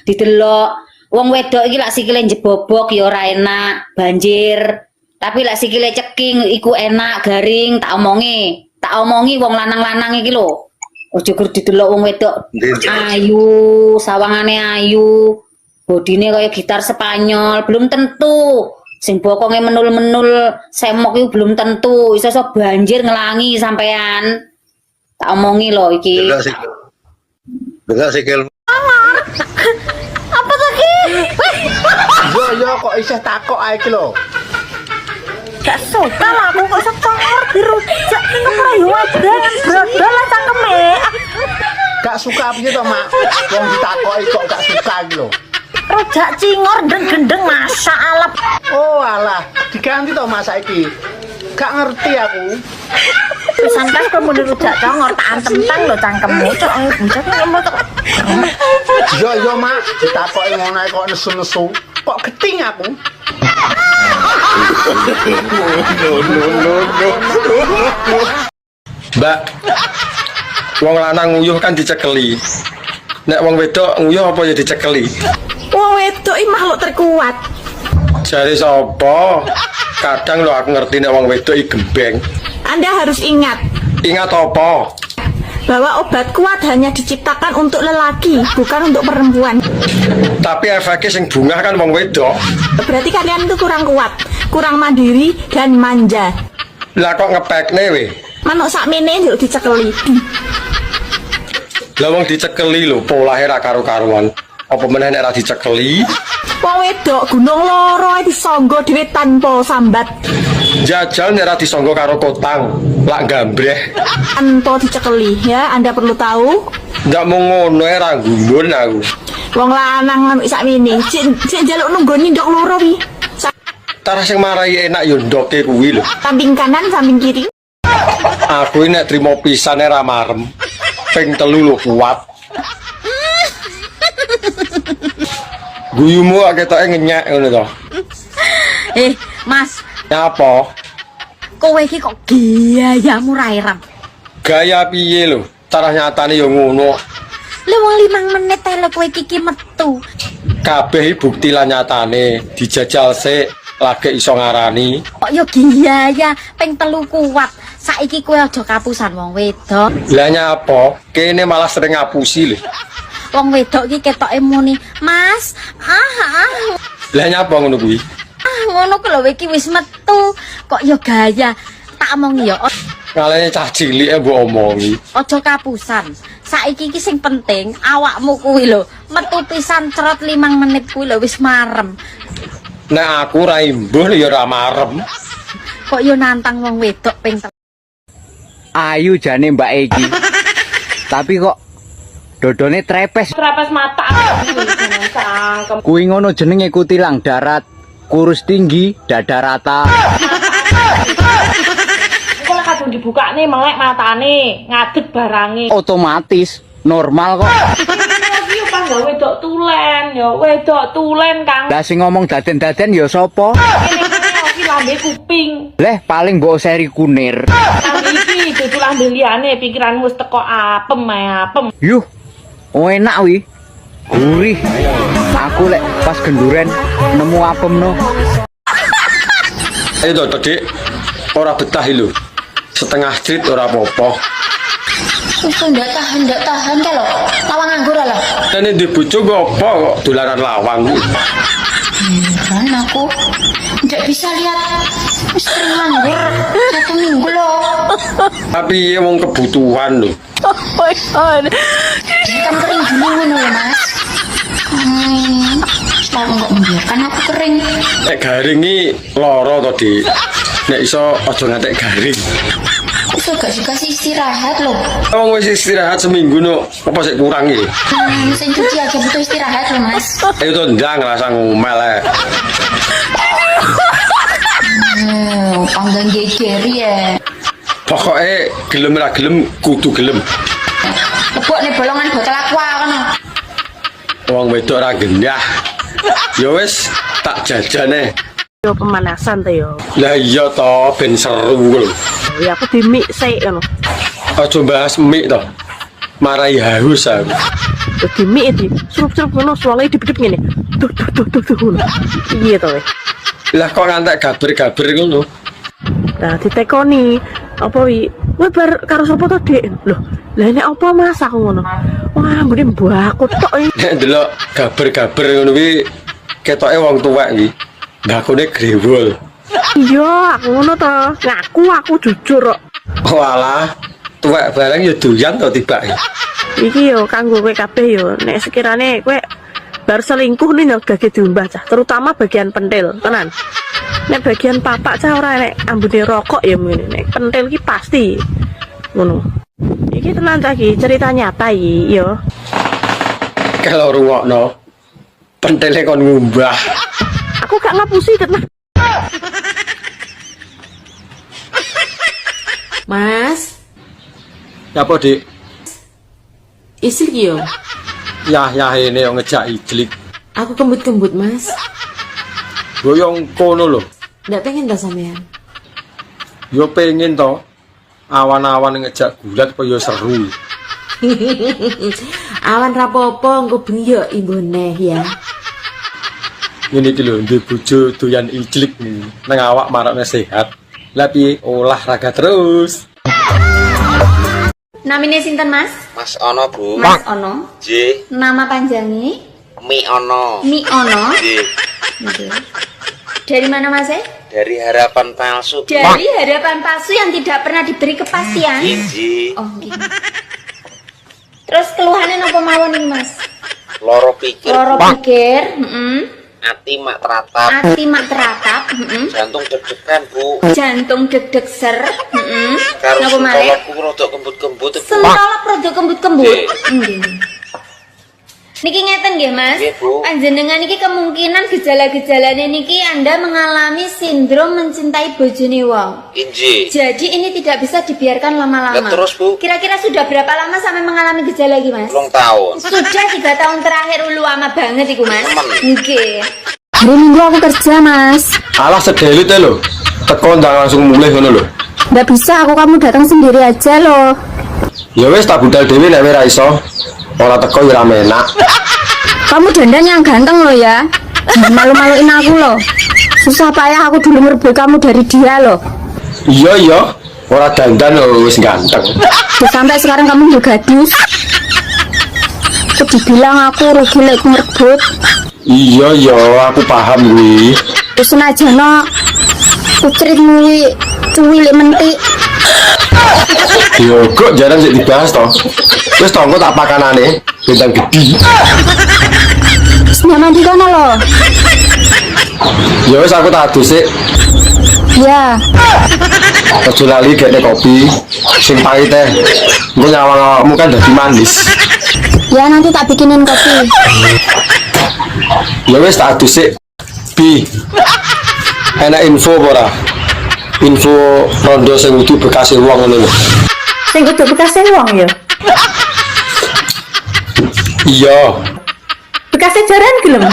didelok wong wedok iki lak sikile njebobok ya ora enak, banjir. Tapi lak sikile ceking iku enak, garing, tak omongi wong lanang-lanang iki lho. Ojo gur didelok wong wedok ayu, sawangane ayu, bodine kaya gitar Spanyol, belum tentu. Sing bokonge menul-menul semok iku belum tentu. Iso-iso banjir ngelangi sampean. Tak omongi lho iki. Dengar sikil. Apa lagi? Yo kok isih takok ae iki lho. Gak suka lah aku kok setengor dirujak ning mlayu adan brodol lah cangkeme. Gak suka piye to, Mak? Wong ditakoki kok gak suka iki lho. Rujak cingor gendeng masak alap. Oh alah, diganti to Mas saiki. Gak ngerti aku. Pisan kan kamu dirujak congor tak antem-tang lho cangkemmu. Cok buncet kamu tok. Yo Mak, ditakoki ngono ae kok nesu-nesu. Kok geting aku. Mbak, Wong lanang nguyuh kan dicekeli. Nek wong wedok nguyuh apa ya dicekeli? Wong wedok iki makhluk terkuat. Jare sapa? Kadang lo aku ngerti nek wong wedok iki gembeng. Anda harus ingat. Ingat apa? Bahwa obat kuat hanya diciptakan untuk lelaki, bukan untuk perempuan. Tapi efeknya sing bungah kan wong wedok. Berarti kalian itu kurang kuat, kurang mandiri dan manja. Lah kok ngepekne we? Manuk sakmene yo dicekeli. Lah wong dicekeli lho, polahe ra karo-karuan. Apa meneh nek ra dicekeli? Wong wedok gunung loro disangga dhewe tanpa sambat. Jajal nek ra disangga karo kotang, lak gambreh. Tanpa dicekeli ya, Anda perlu tahu. Ndak mau ngono ra gumun aku. Wong lanang ngamuk sakmene, sik njaluk nunggoni ndok loro wi. Tarah sing marai enak yo ndoke kuwi lho. Samping kanan, samping kiri. Aku ini nek trimo pisane ra marem. Ping 3 lho kuat. Guyumu ketoke ngenyek ngono to. Mas, Apa? kowe iki kok gayamu ra ireng. Gaya piye lho? Cara nyatane yo ngono. Lha wong 5 menit tele kowe iki metu. Kabeh bukti lan nyatane dijajal sik lagi iso ngarani. Kok yo gaya ping 3 kuat. Saiki kowe aja kapusan wong wedok. Lah nyapa? Kene malah sering ngapusi lho. Wong wedok iki ketoke muni, "Mas, Lah nyapa ngono kuwi? ngono ku lho iki wis metu." Kok yo gaya. Tak omongi yo. Kalane cah cilike mbok omongi. Aja kapusan. Saiki iki sing penting awakmu kuwi lho. Metu pisan cerot 5 menit kuwi lho wis marem. Nek aku ra imbuh ya ra marem. Kok yo nantang wong wedok ping 3. Ayu jane Mbak Egi. Tapi kok dodone trepes. Trepes mata. Cangkem. Kuwi ngono jenenge kutilang darat, kurus tinggi, dada rata. Kok lek kadung dibukane melek matane, ngadeg barange. Otomatis normal kok. Iki yo pas wedok tulen, yo wedok tulen Kang. Lah sing ngomong daden-daden ya sapa? Iki lambe kuping. Leh paling mbok seri kunir. Lambe iki dudu lambe liyane pikiranmu wis teko apem apem. Yuh. Oh enak wi. Gurih. Aku lek pas genduren nemu apem no. Ayo to, Dik. Ora betah lho. Setengah jrit ora apa-apa. Wis ndak tahan ke lho. Lawang nganggur lah. Dene di bojo kok apa kok dolanan lawang. Kan aku ndak bisa lihat wis nganggur 1 minggu loh. Tapi wong kebutuhan lho. Oh my god. Kan kering dulu ngono ya, Mas. Selalu nggak membiarkan aku kering. Nek garing iki lara to, Dik. Nek iso aja ngantek garing. Aku gak dikasih istirahat loh. Wong wis istirahat seminggu no, apa sik kurang iki? Mesin cuci aja butuh istirahat loh, Mas. Ayo to ndang rasa ngomel ae. Panggang geger ya. Pokoke gelem ra gelem kudu gelem. Lebok nih bolongan botol aqua kan. Wong wedok ra gendah. Ya wis tak jajane. Yo pemanasan to yo. Lah iya to ben seru lho. Ya aku dimik sik ngono. Aja bahas mik to. Marai haus aku. Yo dimik iki. Surup-surup ngono suwange dipedhep ngene. Tuh. Iya to weh. Lah kok ngantek gaber-gaber ngono. Nah, ditekoni apa wi? Kowe bar karo sapa to, Dik? Loh, lah nek apa Mas aku ngono. Wah, mbune mbakku tok iki. Nek ndelok gaber-gaber ngono kuwi ketoke wong tuwek iki. Mbakune grewol. Iya, aku ngono to. Ngaku aku jujur kok. Walah, tuwek bareng ya doyan to tibake. Iki yo kanggo kowe kabeh yo. Nek sekirane kowe bar selingkuh nih gage diumbah cah, terutama bagian pentil, tenan. Nek bagian papak cah ora nek ambune rokok ya ngene. Nek pentil ki pasti ngono. Iki tenan cah iki, cerita nyata iki yo. Kalau rungokno pentile kon ngumbah. Aku gak ngapusi tenan. Mas, Apa, Dik? islik yo. Yah ini yang ngejak idlik. Aku kembut-kembut, Mas. Goyong kono lho. Ndak pengen dah sampean. Yo pengen to. Awan-awan ngejak gulat kok yo seru. Awan rapopo engko bengi yo imbone ya. Ngene iki lho, ndek bojo doyan iclik nih. Nang awak marakne sehat. Lah piye olahraga terus. Namine sinten, Mas? Mas Ono, Bu. Mas Ono. Nggih. Nama panjangnya? Mi Ono. Mi Ono. Nggih. Nggih. Dari mana, Mas? Dari harapan palsu. Dari harapan palsu yang tidak pernah diberi kepastian. Nggih. Oh, nggih. Terus keluhannya napa mawon nih, Mas? Loro pikir. Loro pikir, Ati mak teratap. Ati mak teratap, Jantung deg-degan, Bu. Jantung deg-deg ser, Karo napa malih? sentolokku rada kembut-kembut, Bu. Sentolok rada kembut-kembut. Nggih. Nggih. Niki ngeten nggih, Mas. Nggih, Bu. Panjenengan niki kemungkinan gejala-gejalane niki Anda mengalami sindrom mencintai bojone wong. Inji. Jadi ini tidak bisa dibiarkan lama-lama. Lah, terus, Bu? Kira-kira sudah berapa lama sampai mengalami gejala iki, Mas? 3 tahun. Sudah 3 tahun terakhir ulu lama banget iku, Mas. Nggih. Hari Minggu aku kerja, Mas. Alah sedelit ya lho. Teko ndang langsung mulai ngono lho. Nggak bisa, kamu datang sendiri aja loh. Ya wis tak budal dhewe nek ora iso. Ora teko ya ora enak. Kamu dandan yang ganteng loh ya. Jangan malu-maluin aku loh. Susah payah aku dulu merebut kamu dari dia loh. Iya, ora dandan lho wis ganteng. Terus sampai sekarang kamu udah gadis. Aku dibilang aku rugi lek merebut. Iya, aku paham kuwi. Terus aja no. Kucritmu cuwi lek mentik. Yo kok jarang sik dibahas toh. Wis tonggo tak pakanane bintang gede. Nyaman di kono loh. Ya wis aku tak adus sik. Ya. Ojo lali gene kopi sing pahit teh. Engko nyawang-awakmu kan dadi manis. Ya nanti tak bikinin kopi. Ya wis tak adus sik. Bi. Enak info apa ora? Info rondo sing kudu bekase wong ngono lho. Sing kudu bekase wong ya. Iya. Bekase jaran gelem.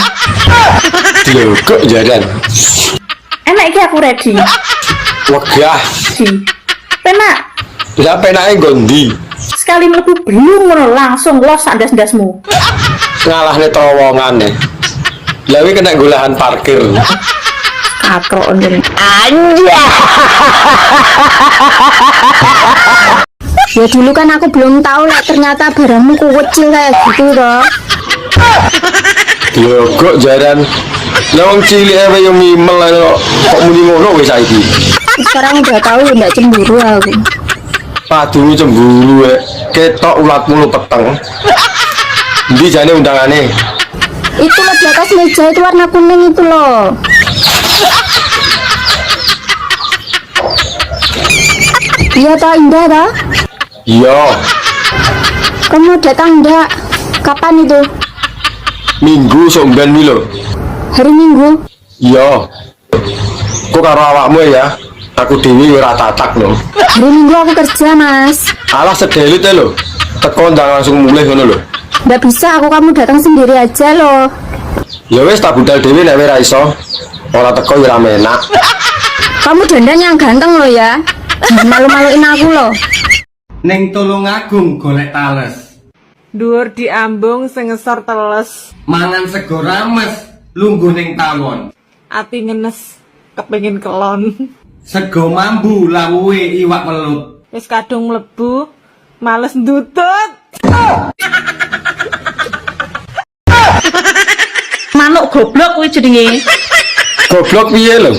Lho kok jaran. Enak iki aku ready. Wegah. Penak. Lah penake nggondi? Sekali mlebu blung ngono langsung los sandas-ndasmu. Ngalahne terowongan e. Lah kuwi kena golahan parkir. Katrok ndene. Ya dulu kan aku belum tahu lah ternyata barangmu kecil kayak gitu toh. Yo kok jaran. Lah wong cilik ae yo mimel kok muni ngono wis saiki. Sekarang udah tahu ya enggak cemburu aku. Padune cemburu ketok ulatmu lu peteng. Ndi jane undangane? Itu loh di atas meja itu warna kuning itu loh. Iya toh Indah toh? Iya. Kamu datang enggak? Kapan itu? Minggu somben wi lho. Hari Minggu? Iya. Kok karo awakmu ya? Aku dhewe ora tatak lho. Hari Minggu aku kerja, Mas. Alah sedelit ya lho. Teko ndang langsung mulai ngono lho. Nggak bisa, kamu datang sendiri aja loh. Ya wis tak budal dhewe nek ora iso. Ora teko ya ora enak. Kamu dandan yang ganteng loh ya. Jangan malu-maluin aku loh. Ning Tulungagung golek tales. Dhuwur diambung sing ngesor teles. Mangan sego rames, lungguh ning tawon. Ati ngenes, kepengin kelon. Sego mambu lawuhe iwak welut. Wis kadung mlebu, males ndutut. Manuk goblok kuwi jenenge. Goblok piye lho?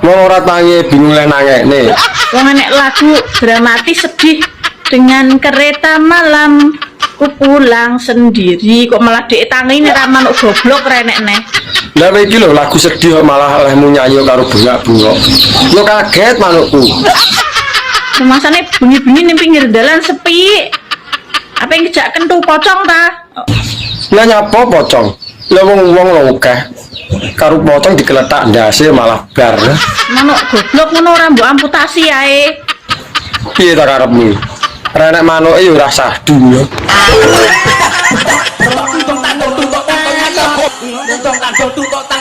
Wong ora tangi bingung leh nangekne. Wong enek lagu dramatis sedih dengan kereta malam ku pulang sendiri kok malah dhek tangine ra manuk goblok renekne. Lah iki lho lagu sedih kok malah olehmu nyanyi karo bunga-bunga. Yo kaget manukku. Rumasane bunyi-bunyi ning pinggir dalan sepi. Apa yang kejak kentu pocong ta? Lah nyapa pocong? Lah wong-wong lho akeh. Karo pocong digeletak ndase malah bar. Manuk goblok ngono ora mbok amputasi ae. Piye ta karepmu? Renek manuke yo ora sahdu yo. Tuntuk tak